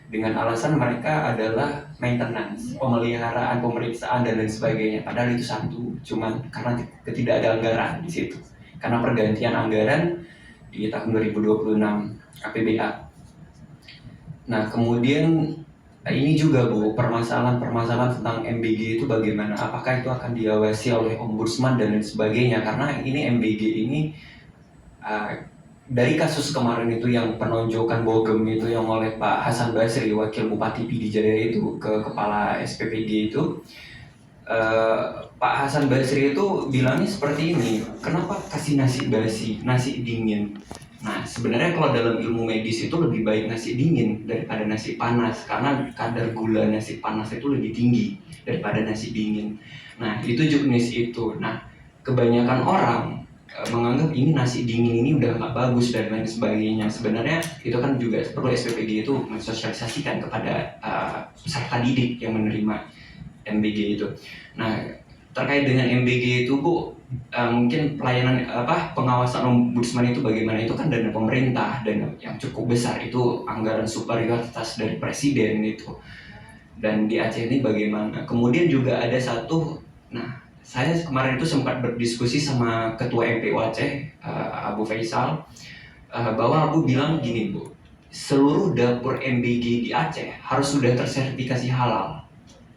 dengan alasan mereka adalah maintenance, pemeliharaan, pemeriksaan dan lain sebagainya. Padahal itu satu, cuman karena tidak ada anggaran di situ. Karena pergantian anggaran di tahun 2026 APBA. Nah, kemudian ini juga Bu, permasalahan tentang MBG itu bagaimana? Apakah itu akan diawasi oleh ombudsman dan lain sebagainya? Karena ini MBG ini dari kasus kemarin itu yang penonjokan bogem itu yang oleh Pak Hasan Basri, Wakil Bupati Pidijaya itu ke Kepala SPPD itu, Pak Hasan Basri itu bilangnya seperti ini, kenapa kasih nasi basi, nasi dingin? Nah, sebenarnya kalau dalam ilmu medis itu lebih baik nasi dingin daripada nasi panas, karena kadar gula nasi panas itu lebih tinggi daripada nasi dingin. Nah, itu jenis itu. Nah, kebanyakan orang menganggap ini nasi dingin ini udah nggak bagus dan lain sebagainya. Sebenarnya itu kan juga perlu SPPD itu mensosialisasikan kepada peserta didik yang menerima MBG itu. Nah, terkait dengan MBG itu Bu, mungkin pelayanan pengawasan ombudsman itu bagaimana? Itu kan dana pemerintah, dana yang cukup besar, itu anggaran superioritas dari presiden itu. Dan di Aceh ini bagaimana? Kemudian juga ada satu, nah saya kemarin itu sempat berdiskusi sama Ketua MPU Aceh, Abu Faisal, bahwa Abu bilang gini Bu, seluruh dapur MBG di Aceh harus sudah tersertifikasi halal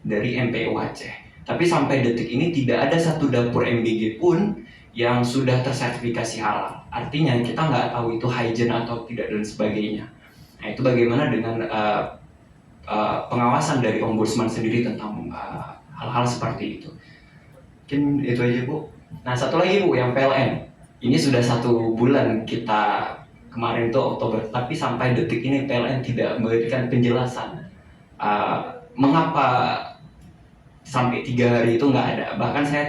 dari MPU Aceh. Tapi sampai detik ini tidak ada satu dapur MBG pun yang sudah tersertifikasi halal. Artinya kita nggak tahu itu hygiene atau tidak dan sebagainya. Nah, itu bagaimana dengan pengawasan dari ombudsman sendiri tentang hal-hal seperti itu. Mungkin itu aja Bu. Nah, satu lagi Bu, yang PLN. Ini sudah 1 bulan kita, kemarin itu Oktober, tapi sampai detik ini PLN tidak memberikan penjelasan mengapa sampai 3 hari itu nggak ada. Bahkan saya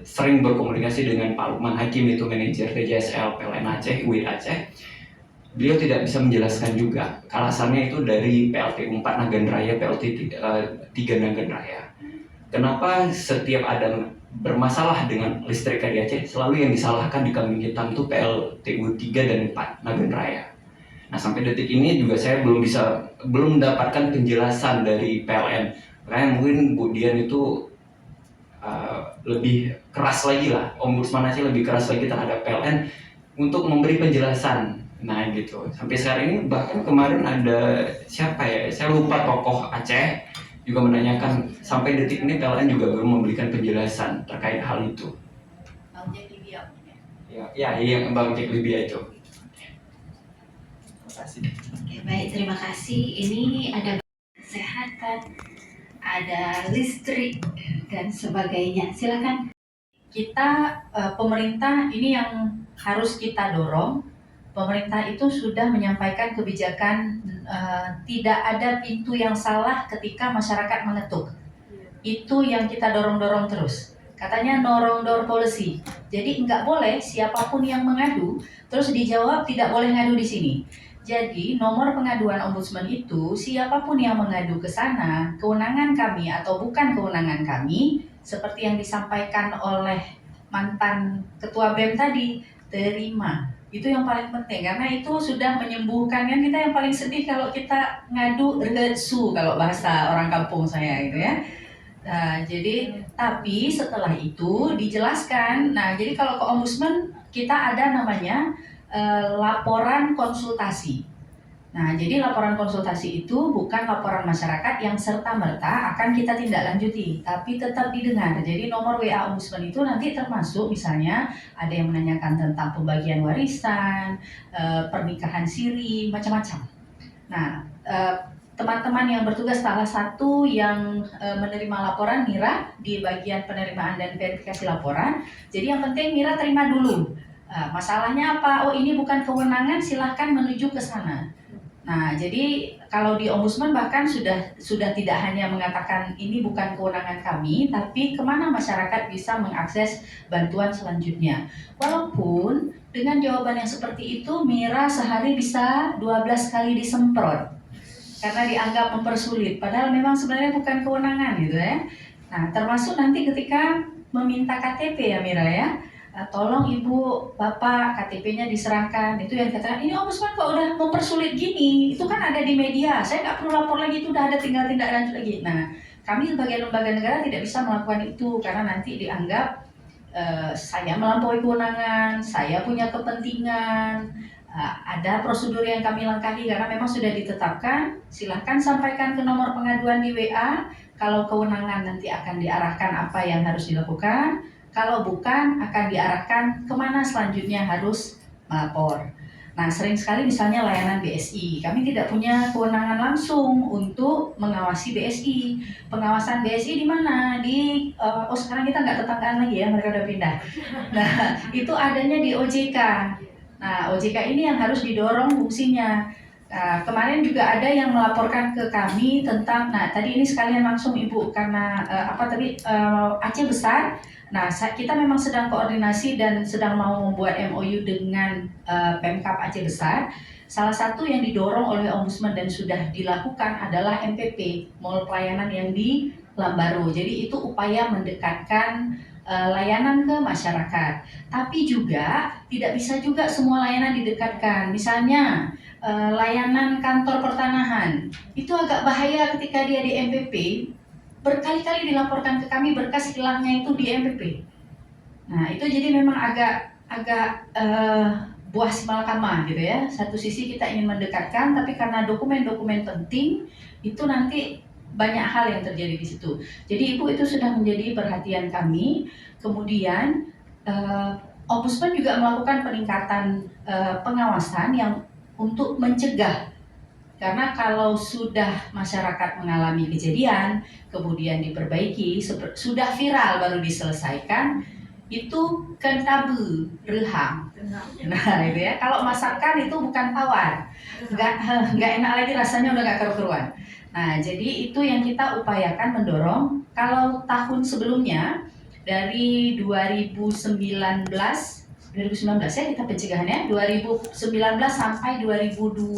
sering berkomunikasi dengan Pak Lukman Hakim, itu manajer TJSL PLN Aceh, UID Aceh. Beliau tidak bisa menjelaskan juga. Alasannya itu dari PLTU 4 Nagan Raya, PLT 3 Nagan Raya. Kenapa setiap ada bermasalah dengan listrik di Aceh, selalu yang disalahkan di kambing hitam itu PLTU 3 dan 4 Nagan Raya. Nah, sampai detik ini juga saya belum mendapatkan penjelasan dari PLN. Makanya mungkin Bu Dian itu lebih keras lagi lah, Ombudsman Aceh lebih keras lagi terhadap PLN untuk memberi penjelasan. Nah gitu, sampai sekarang ini bahkan kemarin ada siapa ya, saya lupa, tokoh Aceh juga menanyakan, sampai detik ini PLN juga belum memberikan penjelasan terkait hal itu. Bang Jack Libya. Ya, Bang Jack Libya itu. Terima kasih. Oke, baik, terima kasih. Ini ada kesehatan, ada listrik dan sebagainya. Silakan. Kita pemerintah ini yang harus kita dorong. Pemerintah itu sudah menyampaikan kebijakan tidak ada pintu yang salah ketika masyarakat mengetuk. Itu yang kita dorong-dorong terus. Katanya no wrong door policy. Jadi nggak boleh siapapun yang mengadu terus dijawab tidak boleh ngadu di sini. Jadi nomor pengaduan ombudsman itu siapapun yang mengadu ke sana, kewenangan kami atau bukan kewenangan kami, seperti yang disampaikan oleh mantan ketua BEM tadi, terima. Itu yang paling penting, karena itu sudah menyembuhkan. Kan kita yang paling sedih kalau kita ngadu resu, kalau bahasa orang kampung saya gitu ya. Nah, jadi tapi setelah itu dijelaskan. Nah, jadi kalau ke ombudsman kita ada namanya laporan konsultasi. Nah, jadi laporan konsultasi itu bukan laporan masyarakat yang serta-merta akan kita tindak lanjuti, tapi tetap didengar. Jadi nomor WA Ombudsman itu nanti termasuk misalnya ada yang menanyakan tentang pembagian warisan, pernikahan siri, macam-macam. Nah, teman-teman yang bertugas, salah satu yang menerima laporan Mira di bagian penerimaan dan verifikasi laporan. Jadi yang penting Mira terima dulu. Masalahnya apa? Oh, ini bukan kewenangan, silahkan menuju ke sana. Nah, jadi kalau di Ombudsman bahkan sudah tidak hanya mengatakan ini bukan kewenangan kami, tapi kemana masyarakat bisa mengakses bantuan selanjutnya. Walaupun dengan jawaban yang seperti itu, Mira sehari bisa 12 kali disemprot karena dianggap mempersulit, padahal memang sebenarnya bukan kewenangan gitu ya. Nah, termasuk nanti ketika meminta KTP ya Mira ya. Tolong ibu, bapak, KTP-nya diserahkan. Itu yang katakan, ini Ombudsman kok udah mempersulit gini, itu kan ada di media, saya nggak perlu lapor lagi, itu udah ada, tinggal tindak lanjut lagi. Nah, kami sebagai lembaga negara tidak bisa melakukan itu, karena nanti dianggap saya melampaui kewenangan, saya punya kepentingan, ada prosedur yang kami langkahi karena memang sudah ditetapkan. Silahkan sampaikan ke nomor pengaduan di WA, kalau kewenangan nanti akan diarahkan apa yang harus dilakukan. Kalau bukan, akan diarahkan kemana selanjutnya harus melapor. Nah, sering sekali misalnya layanan BSI, kami tidak punya kewenangan langsung untuk mengawasi BSI. Pengawasan BSI di mana? Sekarang kita nggak tetanggaan lagi ya, mereka udah pindah. Nah, itu adanya di OJK. Nah, OJK ini yang harus didorong fungsinya. Kemarin juga ada yang melaporkan ke kami tentang, nah tadi ini sekalian langsung Ibu, karena Aceh Besar. Nah, kita memang sedang koordinasi dan sedang mau membuat MOU dengan Pemkab Aceh Besar. Salah satu yang didorong oleh Ombudsman dan sudah dilakukan adalah MPP, Mall Pelayanan yang di Lambaru. Jadi itu upaya mendekatkan layanan ke masyarakat. Tapi juga tidak bisa juga semua layanan didekatkan. Misalnya layanan kantor pertanahan, itu agak bahaya ketika dia di MPP. Berkali-kali dilaporkan ke kami berkas hilangnya itu di MPP. Nah, itu jadi memang agak buah si malakama gitu ya. Satu sisi kita ingin mendekatkan, tapi karena dokumen-dokumen penting itu nanti banyak hal yang terjadi di situ. Jadi Ibu, itu sudah menjadi perhatian kami. Kemudian Ombudsman juga melakukan peningkatan pengawasan yang untuk mencegah. Karena kalau sudah masyarakat mengalami kejadian, kemudian diperbaiki, sudah viral baru diselesaikan, itu kan tabu, reham. Nah, itu ya. Kalau masakan itu bukan tawar, nggak enak lagi rasanya, udah nggak keruan. Nah, jadi itu yang kita upayakan mendorong. Kalau tahun sebelumnya dari 2019 ya kita pencegahannya 2019 sampai 2024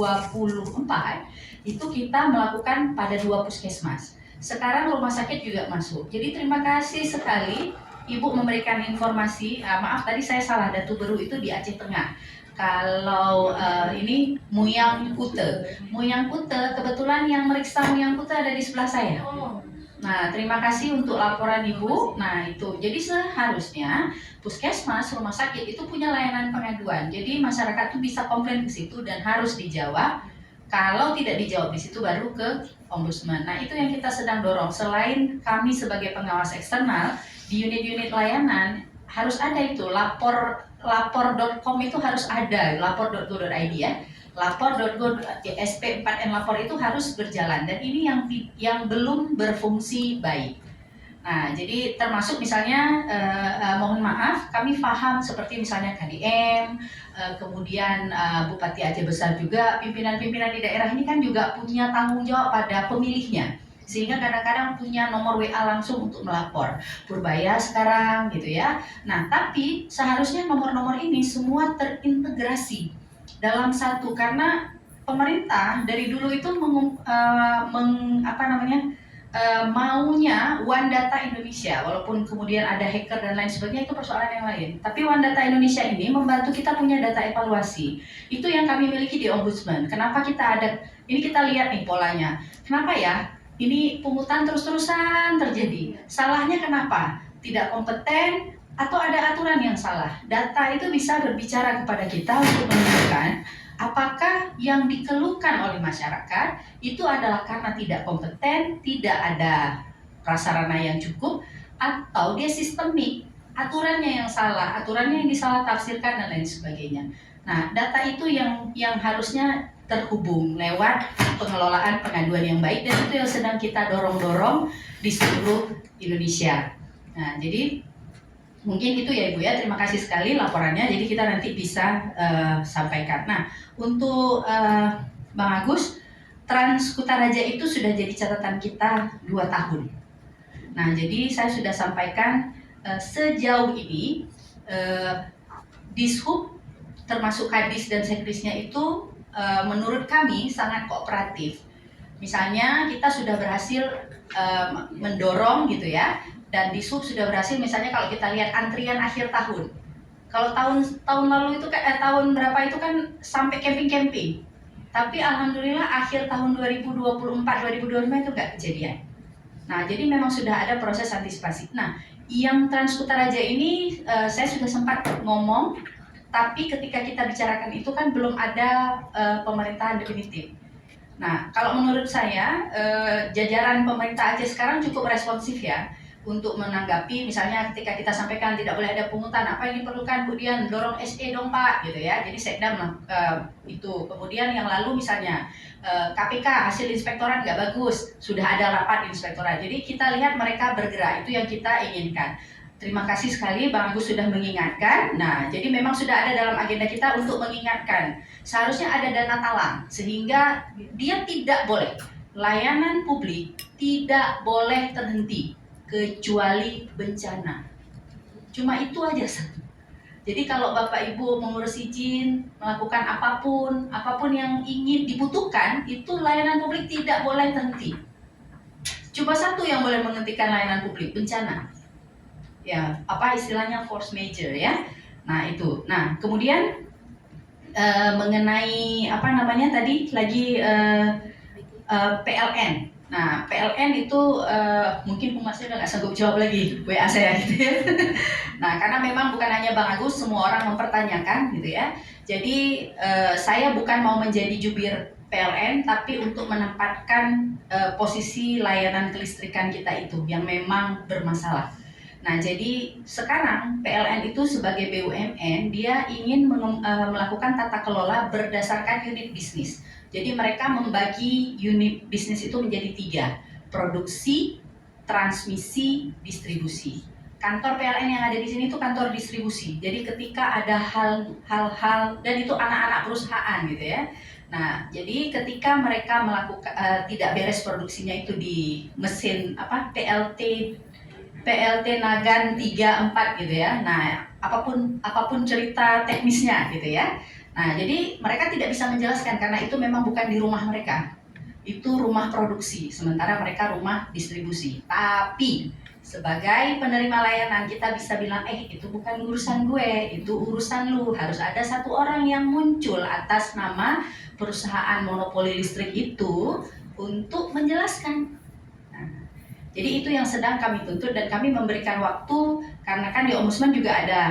itu kita melakukan pada 2 puskesmas. Sekarang rumah sakit juga masuk. Jadi terima kasih sekali Ibu memberikan informasi. Maaf tadi saya salah, Datu Beru itu di Aceh Tengah. Kalau ini Muyang Kute. Muyang Kute, kebetulan yang meriksa Muyang Kute ada di sebelah saya. Nah, terima kasih untuk laporan Ibu. Nah, itu. Jadi seharusnya puskesmas, rumah sakit itu punya layanan pengaduan. Jadi masyarakat itu bisa komplain ke situ dan harus dijawab. Kalau tidak dijawab di situ baru ke Ombudsman. Nah, itu yang kita sedang dorong. Selain kami sebagai pengawas eksternal, di unit-unit layanan harus ada itu. Lapor.com itu harus ada, lapor.go.id ya. Lapor.go, SP4N lapor itu harus berjalan, dan ini yang belum berfungsi baik. Nah, jadi termasuk misalnya mohon maaf, kami paham seperti misalnya KDM, kemudian Bupati Aceh Besar juga, pimpinan-pimpinan di daerah ini kan juga punya tanggung jawab pada pemilihnya, sehingga kadang-kadang punya nomor WA langsung untuk melapor. Purbaya sekarang gitu ya. Nah, tapi seharusnya nomor-nomor ini semua terintegrasi dalam satu, karena pemerintah dari dulu itu maunya One Data Indonesia, walaupun kemudian ada hacker dan lain sebagainya, itu persoalan yang lain. Tapi One Data Indonesia ini membantu kita punya data evaluasi. Itu yang kami miliki di Ombudsman. Kenapa kita ada, ini kita lihat nih polanya. Kenapa ya? Ini pungutan terus-terusan terjadi. Salahnya kenapa? Tidak kompeten, atau ada aturan yang salah. Data itu bisa berbicara kepada kita untuk menunjukkan apakah yang dikeluhkan oleh masyarakat itu adalah karena tidak kompeten, tidak ada prasarana yang cukup, atau dia sistemik, aturannya yang salah, aturannya yang disalah tafsirkan dan lain sebagainya. Nah, data itu yang harusnya terhubung lewat pengelolaan pengaduan yang baik, dan itu yang sedang kita dorong-dorong di seluruh Indonesia. Nah, jadi mungkin itu ya Ibu ya, terima kasih sekali laporannya, jadi kita nanti bisa sampaikan. Nah, untuk Bang Agus, Trans Kutaraja itu sudah jadi catatan kita 2 tahun. Nah, jadi saya sudah sampaikan sejauh ini Dishub termasuk Kadis dan Sekdisnya itu menurut kami sangat kooperatif. Misalnya kita sudah berhasil mendorong gitu ya, dan Dishub sudah berhasil, misalnya kalau kita lihat antrian akhir tahun. Kalau tahun lalu itu tahun berapa itu kan sampai camping-camping. Tapi alhamdulillah akhir tahun 2024 2025 itu nggak kejadian. Nah, jadi memang sudah ada proses antisipasi. Nah, yang Trans Kutaraja ini saya sudah sempat ngomong, tapi ketika kita bicarakan itu kan belum ada pemerintahan definitif. Nah, kalau menurut saya jajaran pemerintah Aceh sekarang cukup responsif ya untuk menanggapi, misalnya ketika kita sampaikan tidak boleh ada pungutan, apa yang diperlukan Bu Dian, dorong SE dong Pak gitu ya. Jadi Sekda itu. Kemudian yang lalu misalnya KPK hasil inspektorat nggak bagus, sudah ada rapat inspektorat. Jadi kita lihat mereka bergerak, itu yang kita inginkan. Terima kasih sekali Bang Agus sudah mengingatkan. Nah, jadi memang sudah ada dalam agenda kita untuk mengingatkan. Seharusnya ada dana talang, sehingga dia tidak boleh, layanan publik tidak boleh terhenti kecuali bencana. Cuma itu aja satu. Jadi kalau Bapak Ibu mengurus izin, melakukan apapun yang ingin dibutuhkan, itu layanan publik tidak boleh terhenti. Cuma satu yang boleh menghentikan layanan publik, bencana. Ya, apa istilahnya force majeure ya. Nah, itu. Nah, kemudian mengenai apa namanya tadi lagi PLN. Nah, PLN itu mungkin Humasnya udah nggak sanggup jawab lagi WA saya gitu ya. Nah, karena memang bukan hanya Bang Agus, semua orang mempertanyakan gitu ya. Jadi saya bukan mau menjadi jubir PLN, tapi untuk menempatkan posisi layanan kelistrikan kita itu yang memang bermasalah. Nah, jadi sekarang PLN itu sebagai BUMN, dia ingin melakukan tata kelola berdasarkan unit bisnis. Jadi mereka membagi unit bisnis itu menjadi 3, produksi, transmisi, distribusi. Kantor PLN yang ada di sini itu kantor distribusi. Jadi ketika ada hal-hal, dan itu anak-anak perusahaan gitu ya. Nah, jadi ketika mereka melakukan tidak beres produksinya itu di mesin PLT Nagan 34 gitu ya. Nah, apapun cerita teknisnya gitu ya. Nah, jadi mereka tidak bisa menjelaskan karena itu memang bukan di rumah mereka. Itu rumah produksi, sementara mereka rumah distribusi. Tapi sebagai penerima layanan kita bisa bilang, itu bukan urusan gue, itu urusan lu. Harus ada satu orang yang muncul atas nama perusahaan monopoli listrik itu untuk menjelaskan. Jadi itu yang sedang kami tuntut, dan kami memberikan waktu karena kan di Ombudsman juga ada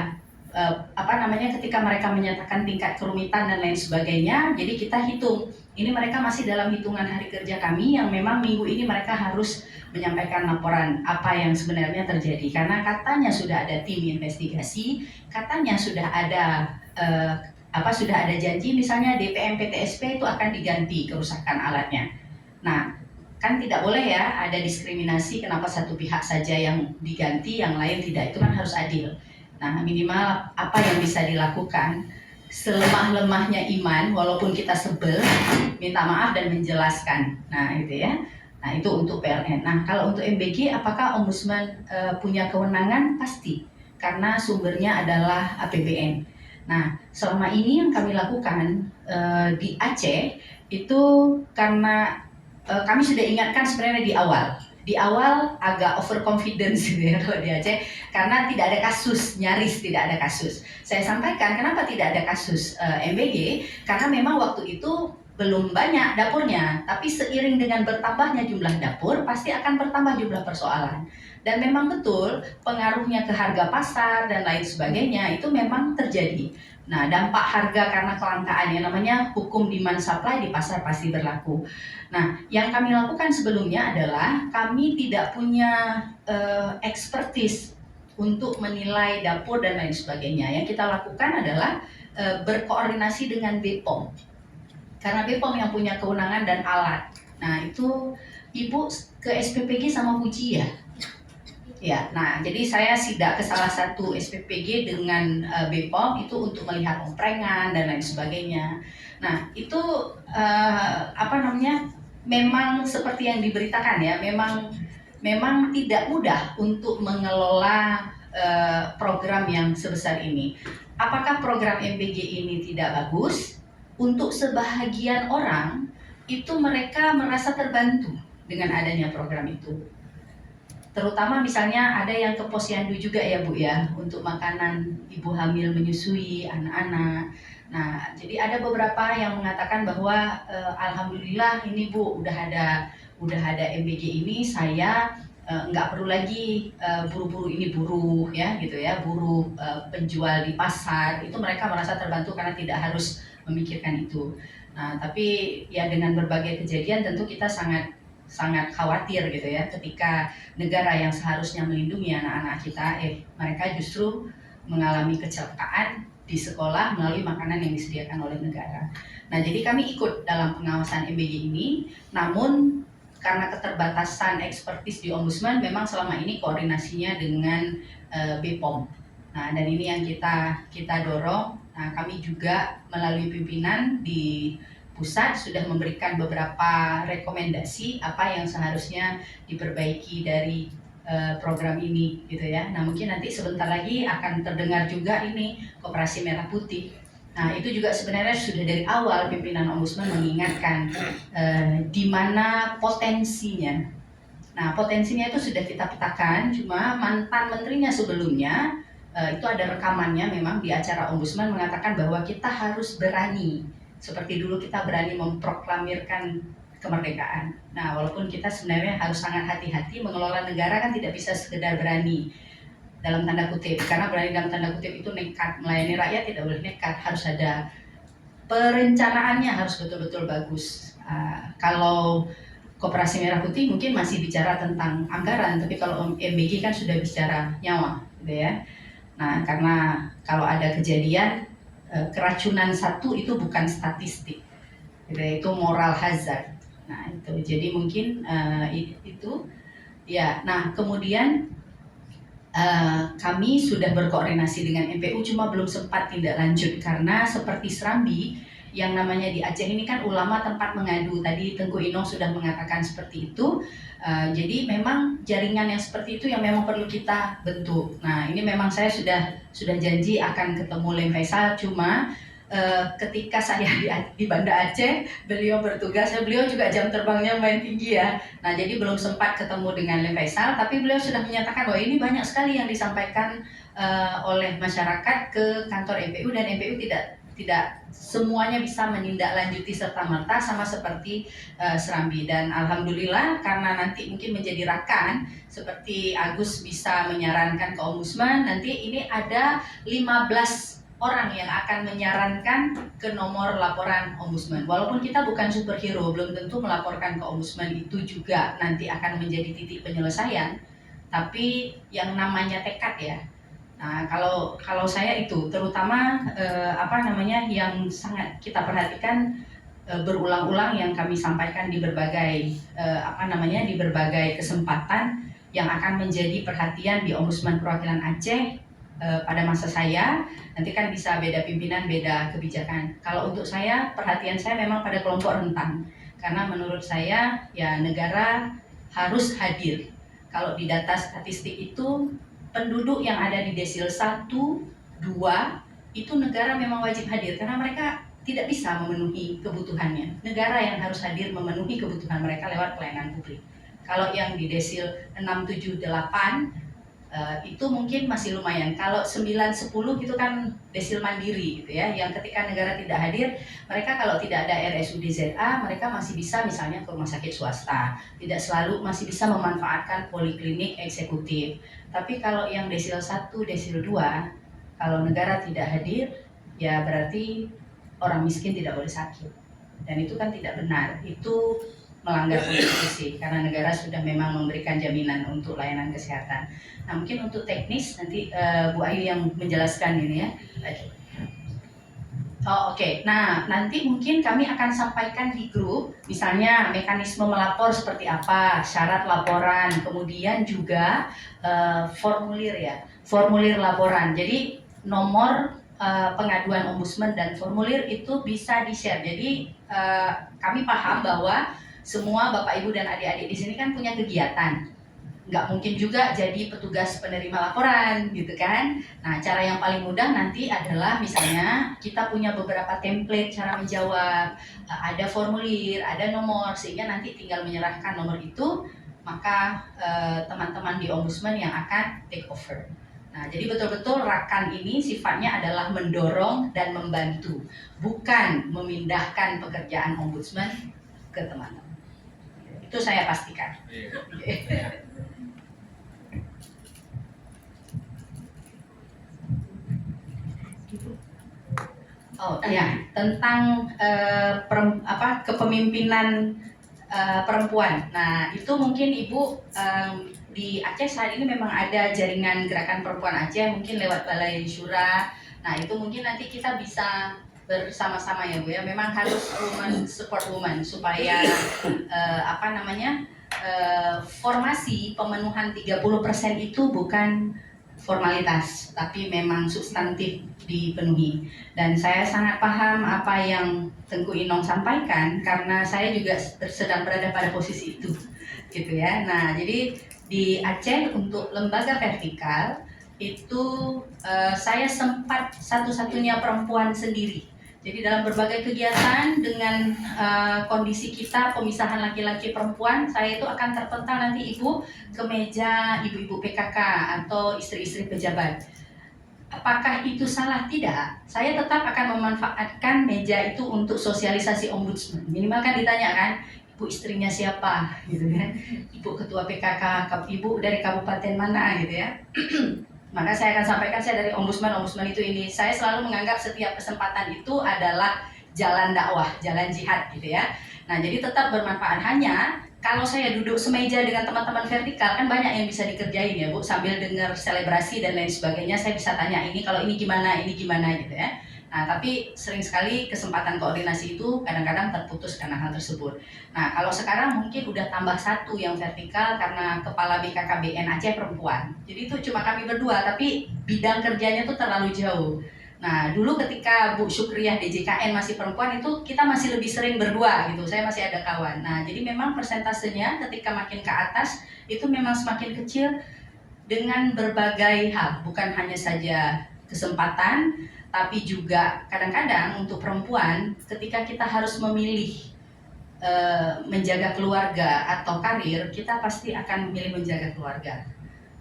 ketika mereka menyatakan tingkat kerumitan dan lain sebagainya. Jadi kita hitung, ini mereka masih dalam hitungan hari kerja kami yang memang minggu ini mereka harus menyampaikan laporan apa yang sebenarnya terjadi. Karena katanya sudah ada tim investigasi, katanya sudah ada sudah ada janji misalnya DPM PTSP itu akan diganti kerusakan alatnya. Nah, kan tidak boleh ya ada diskriminasi, kenapa satu pihak saja yang diganti yang lain tidak, itu kan harus adil. Nah, minimal apa yang bisa dilakukan, selemah-lemahnya iman walaupun kita sebel, minta maaf dan menjelaskan. Nah, itu ya. Nah, itu untuk PLN. Nah, kalau untuk MBG, apakah Ombudsman punya kewenangan? Pasti, karena sumbernya adalah APBN. Nah, selama ini yang kami lakukan di Aceh itu karena kami sudah ingatkan sebenarnya di awal agak overconfidence gitu ya kalau di Aceh, karena tidak ada kasus, nyaris tidak ada kasus. Saya sampaikan kenapa tidak ada kasus MBG, karena memang waktu itu belum banyak dapurnya, tapi seiring dengan bertambahnya jumlah dapur pasti akan bertambah jumlah persoalan. Dan memang betul pengaruhnya ke harga pasar dan lain sebagainya itu memang terjadi. Nah, dampak harga karena kelangkaan yang namanya hukum demand supply di pasar pasti berlaku. Nah, yang kami lakukan sebelumnya adalah kami tidak punya expertise untuk menilai dapur dan lain sebagainya. Yang kita lakukan adalah berkoordinasi dengan BPOM. karena BPOM yang punya kewenangan dan alat. Nah itu Ibu ke SPPG sama Puji ya? Ya, nah jadi saya sidak ke salah satu SPPG dengan BPOM itu untuk melihat omprengan dan lain sebagainya. Nah itu memang seperti yang diberitakan ya, memang tidak mudah untuk mengelola program yang sebesar ini. Apakah program MBG ini tidak bagus? Untuk sebahagian orang itu mereka merasa terbantu dengan adanya program itu. Terutama misalnya ada yang ke posyandu juga ya Bu ya, untuk makanan ibu hamil menyusui anak-anak. Nah jadi ada beberapa yang mengatakan bahwa alhamdulillah ini Bu udah ada MBG ini, saya nggak perlu lagi buru-buru ini buruh ya gitu ya, buruh penjual di pasar, itu mereka merasa terbantu karena tidak harus memikirkan itu. Nah tapi ya dengan berbagai kejadian tentu kita sangat khawatir gitu ya, ketika negara yang seharusnya melindungi anak-anak kita, mereka justru mengalami kecelakaan di sekolah melalui makanan yang disediakan oleh negara. Nah jadi kami ikut dalam pengawasan MBG ini, namun karena keterbatasan ekspertis di Ombudsman, memang selama ini koordinasinya dengan BPOM. Nah dan ini yang kita dorong. Nah kami juga melalui pimpinan di pusat sudah memberikan beberapa rekomendasi apa yang seharusnya diperbaiki dari program ini gitu ya. Nah mungkin nanti sebentar lagi akan terdengar juga ini Koperasi Merah Putih. Nah itu juga sebenarnya sudah dari awal pimpinan Ombudsman mengingatkan di mana potensinya. Nah potensinya itu sudah kita petakan, cuma mantan menterinya sebelumnya itu ada rekamannya memang di acara Ombudsman mengatakan bahwa kita harus berani. Seperti dulu kita berani memproklamirkan kemerdekaan. Nah, walaupun kita sebenarnya harus sangat hati-hati mengelola negara, kan tidak bisa sekedar berani dalam tanda kutip. Karena berani dalam tanda kutip itu nekat, melayani rakyat tidak boleh nekat, harus ada perencanaannya, harus betul-betul bagus. Kalau Koperasi Merah Putih mungkin masih bicara tentang anggaran, tapi kalau MBG kan sudah bicara nyawa, gitu ya. Nah, karena kalau ada kejadian keracunan satu itu bukan statistik, itu moral hazard. Nah itu jadi mungkin itu ya. Nah kemudian kami sudah berkoordinasi dengan MPU, cuma belum sempat tindak lanjut karena seperti Serambi yang namanya di Aceh ini kan ulama tempat mengadu. Tadi Tengku Inong sudah mengatakan seperti itu. Jadi memang jaringan yang seperti itu yang memang perlu kita bentuk. Nah ini memang saya sudah janji akan ketemu Lem Faisal, cuma ketika saya di Banda Aceh, beliau bertugas, beliau juga jam terbangnya main tinggi ya. Nah jadi belum sempat ketemu dengan Lem Faisal, tapi beliau sudah menyatakan bahwa ini banyak sekali yang disampaikan oleh masyarakat ke kantor MPU, dan MPU tidak semuanya bisa menindaklanjuti serta-merta sama seperti Serambi. Dan alhamdulillah karena nanti mungkin menjadi rakan seperti Agus bisa menyarankan ke Ombudsman, nanti ini ada 15 orang yang akan menyarankan ke nomor laporan Ombudsman. Walaupun kita bukan superhero, belum tentu melaporkan ke Ombudsman itu juga nanti akan menjadi titik penyelesaian, tapi yang namanya tekad ya. Nah, kalau saya itu terutama yang sangat kita perhatikan berulang-ulang yang kami sampaikan di berbagai di berbagai kesempatan yang akan menjadi perhatian di Ombudsman Perwakilan Aceh pada masa saya. Nanti kan bisa beda pimpinan, beda kebijakan. Kalau untuk saya, perhatian saya memang pada kelompok rentan, karena menurut saya ya negara harus hadir. Kalau di data statistik itu penduduk yang ada di desil 1, 2 itu negara memang wajib hadir karena mereka tidak bisa memenuhi kebutuhannya. Negara yang harus hadir memenuhi kebutuhan mereka lewat pelayanan publik. Kalau yang di desil 6, 7, 8 itu mungkin masih lumayan. Kalau 9, 10 itu kan desil mandiri gitu ya, yang ketika negara tidak hadir, mereka kalau tidak ada RSUD ZA, mereka masih bisa misalnya ke rumah sakit swasta, tidak selalu masih bisa memanfaatkan poliklinik eksekutif. Tapi kalau yang desil 1, desil 2, kalau negara tidak hadir, ya berarti orang miskin tidak boleh sakit. Dan itu kan tidak benar, itu melanggar konstitusi karena negara sudah memang memberikan jaminan untuk layanan kesehatan. Nah mungkin untuk teknis nanti Bu Ayu yang menjelaskan ini ya. Oh, oke. Nah, nanti mungkin kami akan sampaikan di grup, misalnya mekanisme melapor seperti apa, syarat laporan, kemudian juga formulir ya, formulir laporan. Jadi nomor pengaduan ombudsman dan formulir itu bisa di-share. Jadi kami paham bahwa semua Bapak Ibu dan adik-adik di sini kan punya kegiatan. Nggak mungkin juga jadi petugas penerima laporan gitu kan. Nah, cara yang paling mudah nanti adalah misalnya kita punya beberapa template cara menjawab, ada formulir, ada nomor, sehingga nanti tinggal menyerahkan nomor itu, maka teman-teman di ombudsman yang akan take over. Nah, jadi betul-betul rakan ini sifatnya adalah mendorong dan membantu, bukan memindahkan pekerjaan ombudsman ke teman-teman. Itu saya pastikan. Oh ya, tentang kepemimpinan perempuan. Nah, itu mungkin Ibu di Aceh saat ini memang ada jaringan gerakan perempuan Aceh, mungkin lewat Balai Syura. Nah, itu mungkin nanti kita bisa bersama-sama ya Bu ya. Memang harus woman support woman supaya formasi pemenuhan 30% itu bukan formalitas, tapi memang substantif dipenuhi. Dan saya sangat paham apa yang Tengku Inong sampaikan karena saya juga sedang berada pada posisi itu, gitu ya. Nah, jadi di Aceh untuk lembaga vertikal itu saya sempat satu-satunya perempuan sendiri. Jadi dalam berbagai kegiatan dengan kondisi kita pemisahan laki-laki perempuan, saya itu akan terpental nanti Ibu ke meja ibu-ibu PKK atau istri-istri pejabat. Apakah itu salah? Tidak. Saya tetap akan memanfaatkan meja itu untuk sosialisasi ombudsman. Minimal kan ditanya kan, ibu istrinya siapa, gitu kan? Ibu ketua PKK, ibu dari kabupaten mana, gitu ya. Maka saya akan sampaikan saya dari ombudsman itu ini. Saya selalu menganggap setiap kesempatan itu adalah jalan dakwah, jalan jihad gitu ya. Nah, jadi tetap bermanfaat. Hanya kalau saya duduk semeja dengan teman-teman vertikal kan banyak yang bisa dikerjain ya Bu, sambil dengar selebrasi dan lain sebagainya. Saya bisa tanya ini kalau ini gimana gitu ya. Nah, tapi sering sekali kesempatan koordinasi itu kadang-kadang terputus karena hal tersebut. Nah, kalau sekarang mungkin udah tambah satu yang vertikal karena kepala BKKBN Aceh perempuan. Jadi itu cuma kami berdua, tapi bidang kerjanya tuh terlalu jauh. Nah, dulu ketika Bu Syukriyah DJKN masih perempuan itu kita masih lebih sering berdua gitu. Saya masih ada kawan. Nah, jadi memang persentasenya ketika makin ke atas itu memang semakin kecil dengan berbagai hal, bukan hanya saja kesempatan, tapi juga kadang-kadang untuk perempuan ketika kita harus memilih menjaga keluarga atau karir, kita pasti akan memilih menjaga keluarga.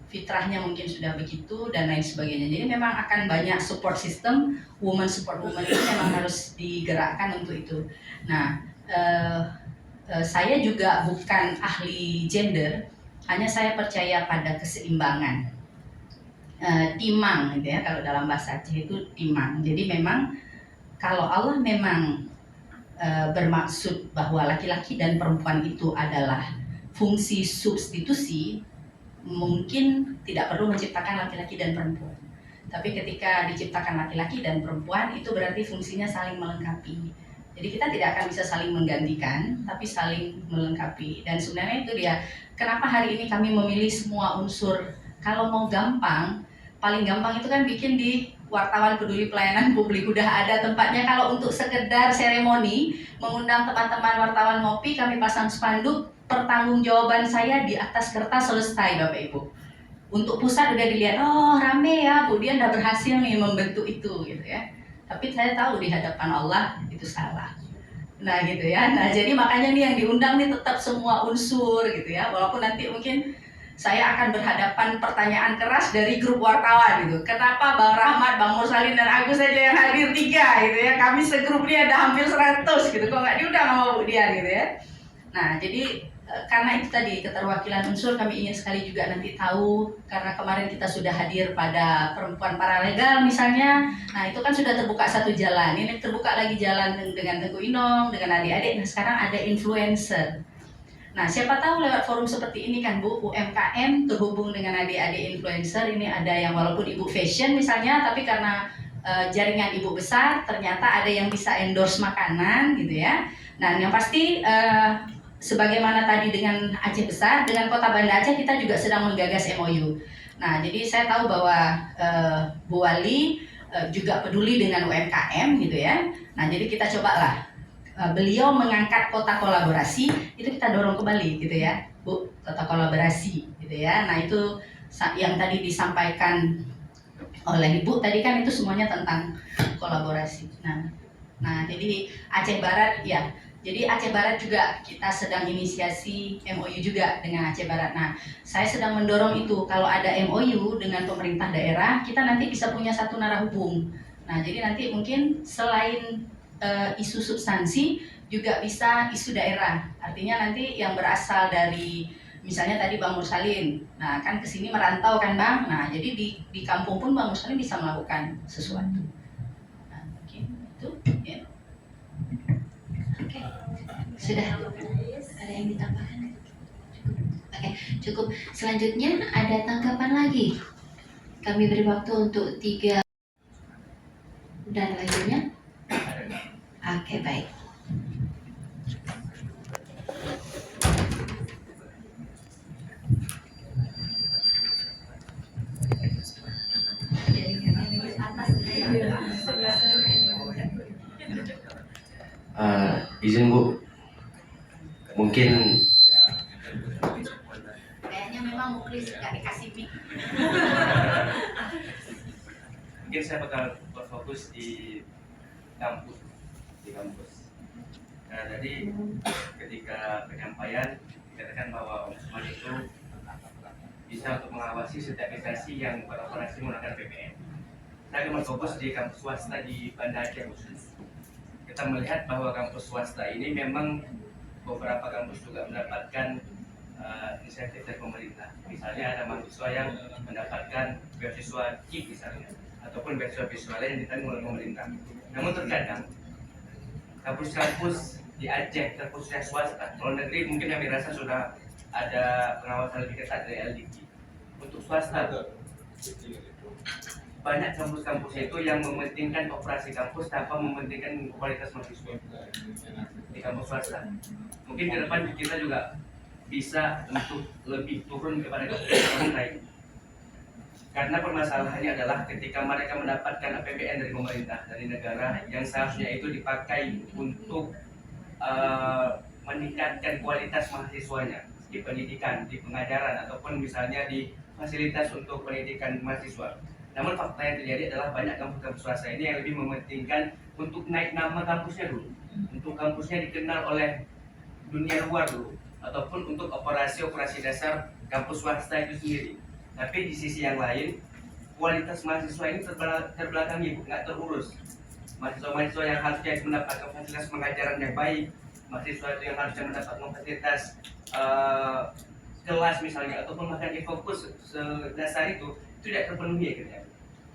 Fitrahnya mungkin sudah begitu dan lain sebagainya. Jadi memang akan banyak support system, woman support woman itu memang harus digerakkan untuk itu. Nah, saya juga bukan ahli gender, hanya saya percaya pada keseimbangan. Timang gitu ya, kalau dalam bahasa Aceh itu timang. Jadi memang kalau Allah memang bermaksud bahwa laki-laki dan perempuan itu adalah fungsi substitusi, mungkin tidak perlu menciptakan laki-laki dan perempuan. Tapi ketika diciptakan laki-laki dan perempuan itu berarti fungsinya saling melengkapi. Jadi kita tidak akan bisa saling menggantikan, tapi saling melengkapi. Dan sebenarnya itu dia, kenapa hari ini kami memilih semua unsur. Kalau mau gampang, paling gampang itu kan bikin di wartawan peduli pelayanan publik, udah ada tempatnya. Kalau untuk sekedar seremoni mengundang teman-teman wartawan ngopi, kami pasang spanduk pertanggungjawaban saya di atas kertas, selesai Bapak Ibu. Untuk pusat udah dilihat, oh rame ya Bu Dian udah berhasil nih membentuk itu gitu ya. Tapi saya tahu di hadapan Allah itu salah. Nah gitu ya. Nah jadi makanya nih yang diundang nih tetap semua unsur gitu ya. Walaupun nanti mungkin saya akan berhadapan pertanyaan keras dari grup wartawan gitu. Kenapa Bang Rahmat, Bang Mursalin dan Agus saja yang hadir 3 gitu ya. Kami segrup ini ada hampir 100 gitu. Kok nggak diundang sama Bu Dian gitu ya. Nah jadi karena itu tadi keterwakilan unsur, kami ingin sekali juga nanti tahu, karena kemarin kita sudah hadir pada perempuan paralegal misalnya. Nah itu kan sudah terbuka satu jalan. Ini terbuka lagi jalan dengan Tengku Inong, dengan adik-adik. Nah sekarang ada influencer. Nah, siapa tahu lewat forum seperti ini kan Bu, UMKM terhubung dengan adik-adik influencer. Ini ada yang walaupun ibu fashion misalnya, tapi karena jaringan ibu besar, ternyata ada yang bisa endorse makanan gitu ya. Nah, yang pasti sebagaimana tadi dengan Aceh Besar, dengan Kota Banda Aceh kita juga sedang menggagas MOU. Nah, jadi saya tahu bahwa Bu Wali juga peduli dengan UMKM gitu ya. Nah, jadi kita cobalah beliau mengangkat kota kolaborasi, itu kita dorong kembali gitu ya, Bu, kota kolaborasi gitu ya. Nah, itu yang tadi disampaikan oleh Ibu tadi kan itu semuanya tentang kolaborasi. Nah, jadi Aceh Barat ya. Jadi Aceh Barat juga kita sedang inisiasi MOU juga dengan Aceh Barat. Nah, saya sedang mendorong itu kalau ada MOU dengan pemerintah daerah, kita nanti bisa punya satu narah hubung. Nah, jadi nanti mungkin selain isu substansi juga bisa isu daerah. Artinya nanti yang berasal dari misalnya tadi Bang Mursalin, nah kan kesini merantau kan Bang, nah jadi di kampung pun Bang Mursalin bisa melakukan sesuatu. Nah, mungkin itu ya. Oke, sudah ada yang ditambahkan? Oke, cukup. Selanjutnya ada tanggapan lagi. Kami beri waktu untuk 3 dan lainnya. Oke, baik. Izin Bu, mungkin Kayaknya memang Muklis nggak dikasih mic. mungkin saya bakal berfokus di kampus. Nah, tadi ketika penyampaian dikatakan bahwa Ombudsman itu bisa untuk mengawasi setiap instansi yang beroperasi menggunakan PPN. Saya akan berfokus di kampus swasta di Banda Aceh khusus. Kita melihat bahwa kampus swasta ini memang beberapa kampus juga mendapatkan insentif dari pemerintah. Misalnya ada mahasiswa yang mendapatkan beasiswa KIP misalnya, ataupun beasiswa lain yang ditanggung oleh pemerintah. Namun terkadang kampus-kampus di Aceh, kampusnya swasta, kalau negeri mungkin kami rasa sudah ada pengawasan lebih ketat dari LDK. Untuk swasta, banyak kampus-kampus itu yang mementingkan operasi kampus tanpa mementingkan kualitas mahasiswa di kampus swasta. Mungkin ke depan kita juga bisa untuk lebih turun kepada kampus lain. Karena permasalahannya adalah ketika mereka mendapatkan APBN dari pemerintah, dari negara yang seharusnya itu dipakai untuk meningkatkan kualitas mahasiswanya di pendidikan, di pengajaran, ataupun misalnya di fasilitas untuk pendidikan mahasiswa. Namun fakta yang terjadi adalah banyak kampus-kampus swasta ini yang lebih mementingkan untuk naik nama kampusnya dulu, untuk kampusnya dikenal oleh dunia luar dulu, ataupun untuk operasi-operasi dasar kampus swasta itu sendiri. Tapi di sisi yang lain, kualitas mahasiswa ini terbelakangi, nggak terurus. Mahasiswa-mahasiswa yang harusnya mendapatkan fasilitas pengajaran yang baik, mahasiswa itu yang harusnya mendapatkan fasilitas kelas misalnya, ataupun bahkan fokus dasar itu tidak terpenuhi akhirnya.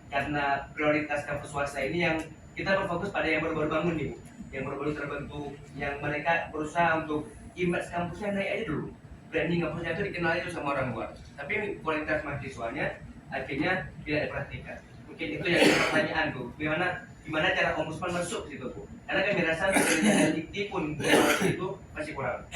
Karena prioritas kampus swasta ini yang kita berfokus pada yang baru-baru bangun nih, yang baru-baru terbentuk, yang mereka berusaha untuk image kampusnya naik aja dulu, branding kampusnya itu dikenal itu sama orang luar, tapi kualitas mahasiswanya akhirnya tidak diperhatikan. Mungkin itu yang pertanyaan tuh, gimana cara Ombudsman masuk situ Bu? Karena kami rasa kerja LDK pun itu masih kurang.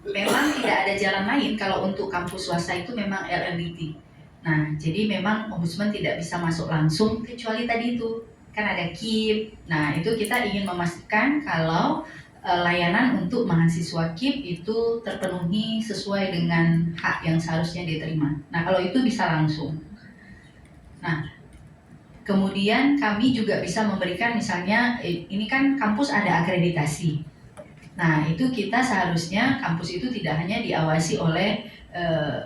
Memang tidak ada jalan lain kalau untuk kampus swasta itu memang LLDT. Nah, jadi memang Ombudsman tidak bisa masuk langsung kecuali tadi itu kan ada KIP. Nah, itu kita ingin memastikan kalau layanan untuk mahasiswa KIP itu terpenuhi sesuai dengan hak yang seharusnya diterima. Nah, kalau itu bisa langsung. Nah, kemudian kami juga bisa memberikan misalnya ini kan kampus ada akreditasi. Nah, itu kita seharusnya kampus itu tidak hanya diawasi oleh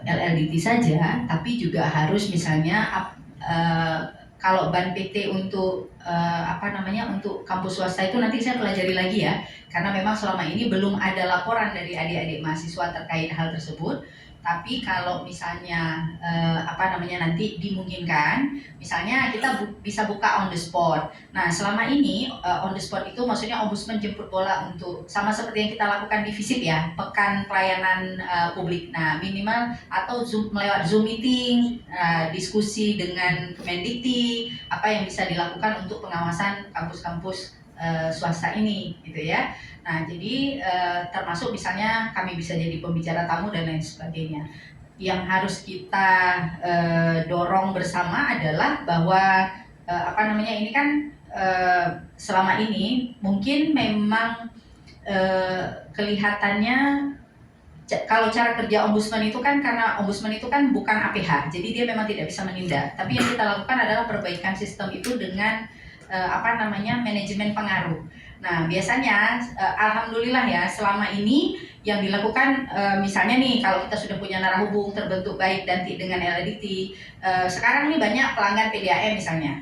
LLDT saja, tapi juga harus misalnya kalau ban PT untuk untuk kampus swasta itu nanti saya pelajari lagi ya, karena memang selama ini belum ada laporan dari adik-adik mahasiswa terkait hal tersebut. Tapi kalau misalnya nanti dimungkinkan, misalnya kita bisa buka on the spot. Nah, selama ini on the spot itu maksudnya ombudsman jemput bola untuk sama seperti yang kita lakukan di FISIP ya, pekan pelayanan publik. Nah, minimal atau lewat Zoom meeting, diskusi dengan Kemendikti, apa yang bisa dilakukan untuk pengawasan kampus-kampus swasta ini, gitu ya. Nah, jadi termasuk misalnya kami bisa jadi pembicara tamu dan lain sebagainya. Yang harus kita dorong bersama adalah bahwa ini kan selama ini mungkin memang kelihatannya kalau cara kerja ombudsman itu kan, karena ombudsman itu kan bukan APH, jadi dia memang tidak bisa menindak. Tapi yang kita lakukan adalah perbaikan sistem itu dengan manajemen pengaruh. Nah, biasanya alhamdulillah ya, selama ini yang dilakukan misalnya nih, kalau kita sudah punya narah hubung terbentuk baik nanti dengan LDT, sekarang nih banyak pelanggan PDAM misalnya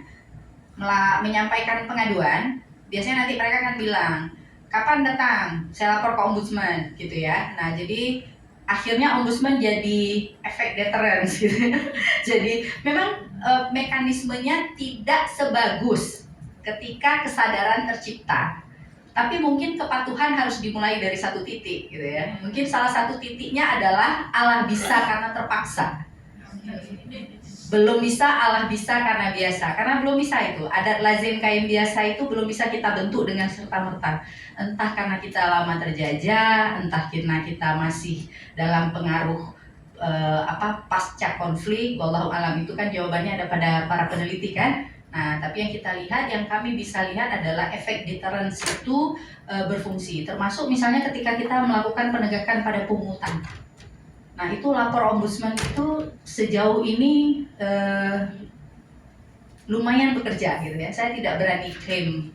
menyampaikan pengaduan, biasanya nanti mereka akan bilang, kapan datang, saya lapor ke ombudsman, gitu ya. Nah, jadi akhirnya ombudsman jadi efek deterrence gitu. Jadi memang mekanismenya tidak sebagus ketika kesadaran tercipta. Tapi mungkin kepatuhan harus dimulai dari satu titik, gitu ya. Mungkin salah satu titiknya adalah Allah bisa karena terpaksa. Belum bisa Allah bisa karena biasa. Karena belum bisa itu. Adat lazim kain biasa itu belum bisa kita bentuk dengan serta-merta. Entah karena kita lama terjajah, entah karena kita masih dalam pengaruh pasca konflik. Wallahu alam, itu kan jawabannya ada pada para peneliti kan. Nah, tapi yang kita lihat, yang kami bisa lihat adalah efek deterrence itu berfungsi. Termasuk misalnya ketika kita melakukan penegakan pada pungutan. Nah, itu lapor ombudsman itu sejauh ini lumayan bekerja gitu ya. Saya tidak berani klaim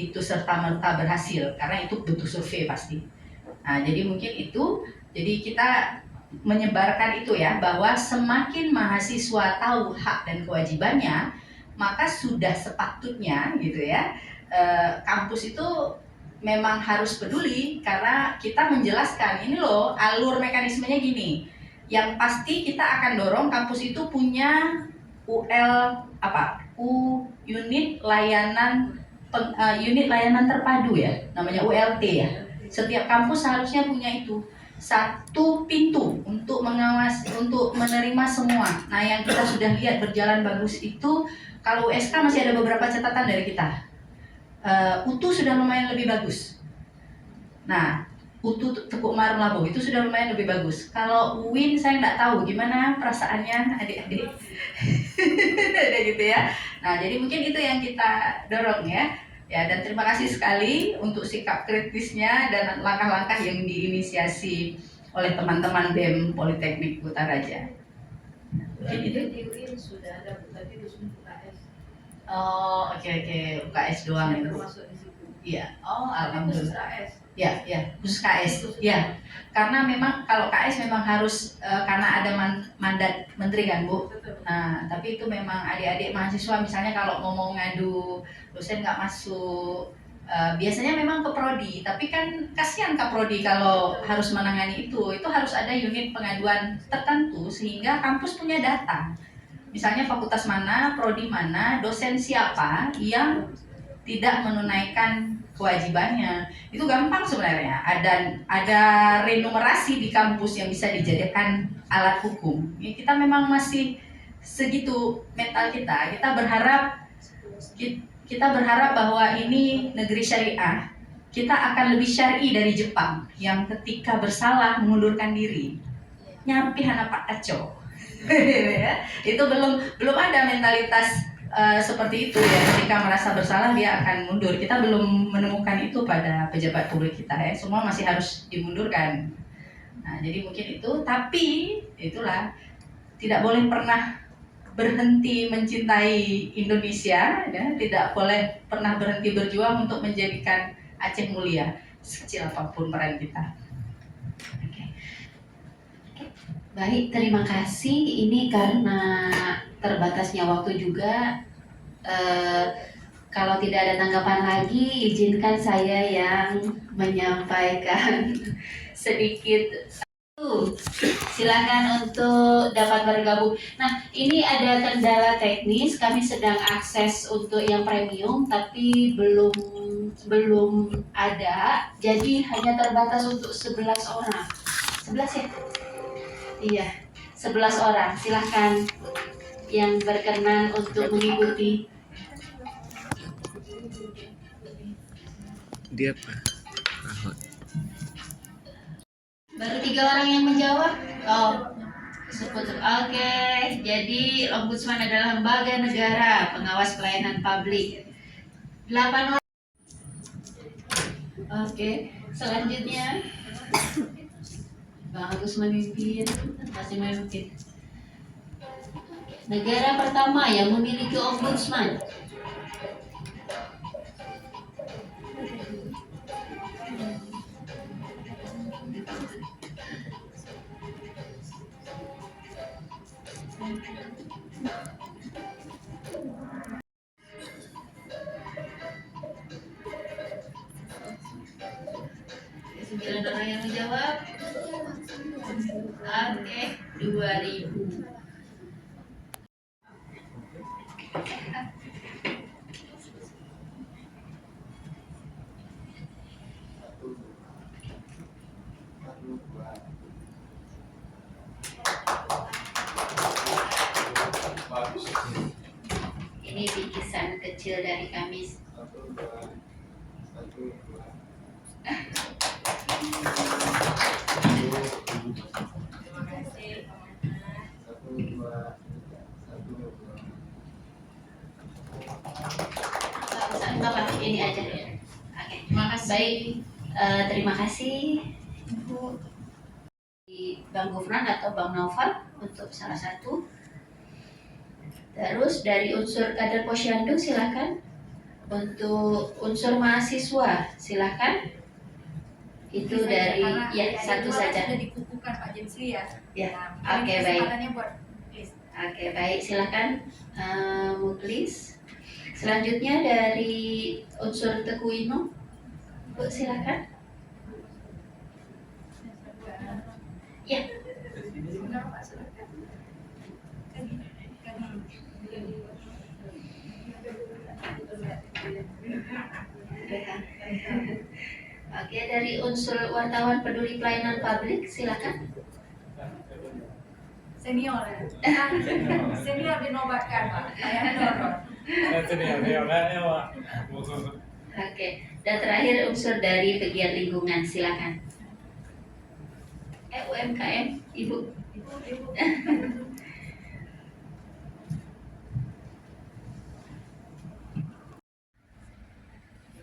itu serta-merta berhasil karena itu butuh survei pasti. Nah, jadi mungkin itu, jadi kita menyebarkan itu ya, bahwa semakin mahasiswa tahu hak dan kewajibannya, maka sudah sepatutnya gitu ya, kampus itu memang harus peduli, karena kita menjelaskan ini loh alur mekanismenya gini. Yang pasti kita akan dorong kampus itu punya unit layanan terpadu ya, namanya ULT ya. Setiap kampus seharusnya punya itu. Satu pintu untuk menerima semua. Nah, yang kita sudah lihat berjalan bagus itu, kalau USK masih ada beberapa catatan dari kita. UTU sudah lumayan lebih bagus. Nah, UTU Tekuk Marum Labuh itu sudah lumayan lebih bagus. Kalau UIN saya nggak tahu gimana perasaannya adik-adik. Ada gitu ya. Nah, jadi mungkin itu yang kita dorong ya. Ya, dan terima kasih sekali untuk sikap kritisnya dan langkah-langkah yang diinisiasi oleh teman-teman BEM Politeknik Kutaraja. Mungkin itu. Di UIN sudah ada, tapi khusus UKS. Oh, oke. UKS doang itu. Masuk di situ. Iya. Oh, Khusus alhamdulillah. KS. Ya, khusus KS. Ya, karena memang kalau KS memang harus karena ada mandat menteri kan, Bu. Nah, tapi itu memang adik-adik mahasiswa misalnya kalau mau ngadu dosen nggak masuk, biasanya memang ke prodi. Tapi kan kasihan ke prodi kalau harus menangani itu harus ada unit pengaduan tertentu sehingga kampus punya data. Misalnya fakultas mana, prodi mana, dosen siapa yang tidak menunaikan kewajibannya. Itu gampang sebenarnya. Ada renumerasi di kampus yang bisa dijadikan alat hukum. Ya, kita memang masih segitu mental kita. Kita berharap bahwa ini negeri syariah. Kita akan lebih syar'i dari Jepang yang ketika bersalah mengundurkan diri. Nyampi hana Pak Aco. Itu belum ada mentalitas seperti itu ya, ketika merasa bersalah dia akan mundur. Kita belum menemukan itu pada pejabat publik kita ya, semua masih harus dimundurkan. Nah, jadi mungkin itu, tapi itulah tidak boleh pernah berhenti mencintai Indonesia ya, tidak boleh pernah berhenti berjuang untuk menjadikan Aceh mulia sekecil apapun peran kita. Baik, terima kasih. Ini karena terbatasnya waktu juga, kalau tidak ada tanggapan lagi, izinkan saya yang menyampaikan sedikit. Ibu. Silakan untuk dapat bergabung. Nah, ini ada kendala teknis, kami sedang akses untuk yang premium tapi belum ada. Jadi hanya terbatas untuk 11 orang. 11 ya? Iya, 11 orang. Silahkan yang berkenan untuk mengikuti. Dia apa? Baru 3 orang yang menjawab. Oh, seputar. Oke, jadi Ombudsman adalah lembaga negara pengawas pelayanan publik. 8 orang. Oke, selanjutnya bagus memimpin, masih memimpin. Negara pertama yang memiliki ombudsman. Sembilan orang yang menjawab. Oke, 2000. Ini bingkisan kecil dari kami. Bapak, ini aja. Oke, Terima kasih. baik. Terima kasih Ibu di Bang Gufran atau Bang Naufal untuk salah satu. Terus dari unsur kader Posyandu silakan. Untuk unsur mahasiswa silakan. Itu dari ya satu saja. Sudah dikukuhkan Pak Jemsli ya. Ya, Nah, oke, ini baik. kesempatannya buat list. Oke, baik, silakan Muklis. Selanjutnya dari unsur Teguh Ino, Bu silakan. Ya. Oke, dari unsur wartawan peduli pelayanan publik silakan. Senior ya. Senior dinobatkan Pak. Saya dorong. Oke, dan terakhir unsur dari pegiat lingkungan silakan. UMKM, Ibu.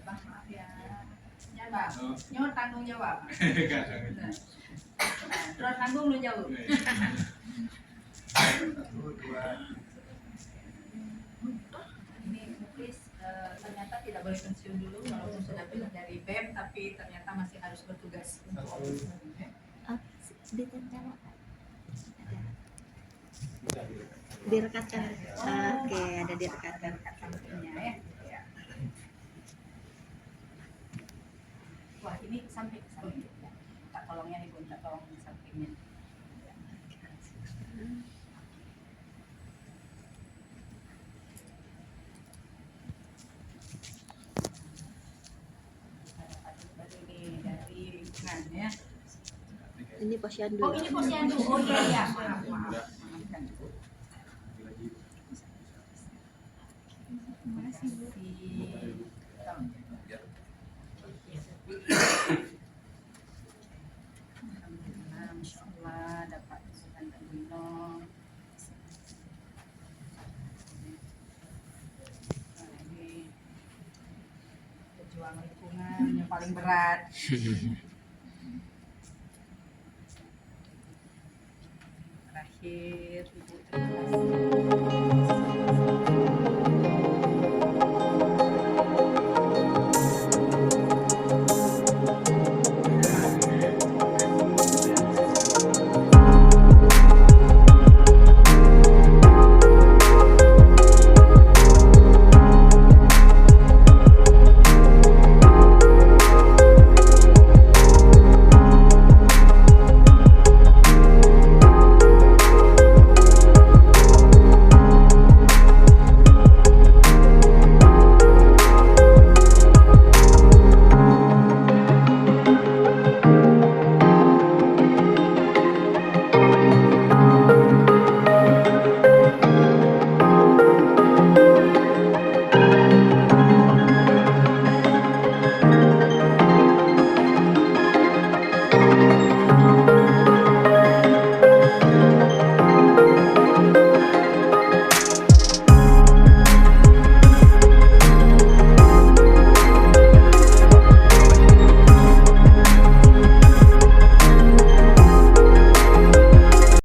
Bang, maaf ya. Ya Bang, nyawa tanggung jawab. Terus tanggung lu jauh. Ini Muklis ternyata tidak boleh pensiun dulu walaupun sudah pindah dari BEM tapi ternyata masih harus bertugas untuk ombudsman. Direkatkan. Oke, ada direkatkan. Ya. Wah ini samping. Tak tolongnya nih Bun, tak tolong di sampingnya. Ini dari lingkungan ya. Ini Posyandu. Oh ini Posyandu. Oh iya. Maaf. Maafkan. Terima kasih Bu. Alhamdulillah, Masya Allah dapat Sultan Tanggino. Ini pejuang lingkungan yang paling berat. Terakhir Ibu terima kasih.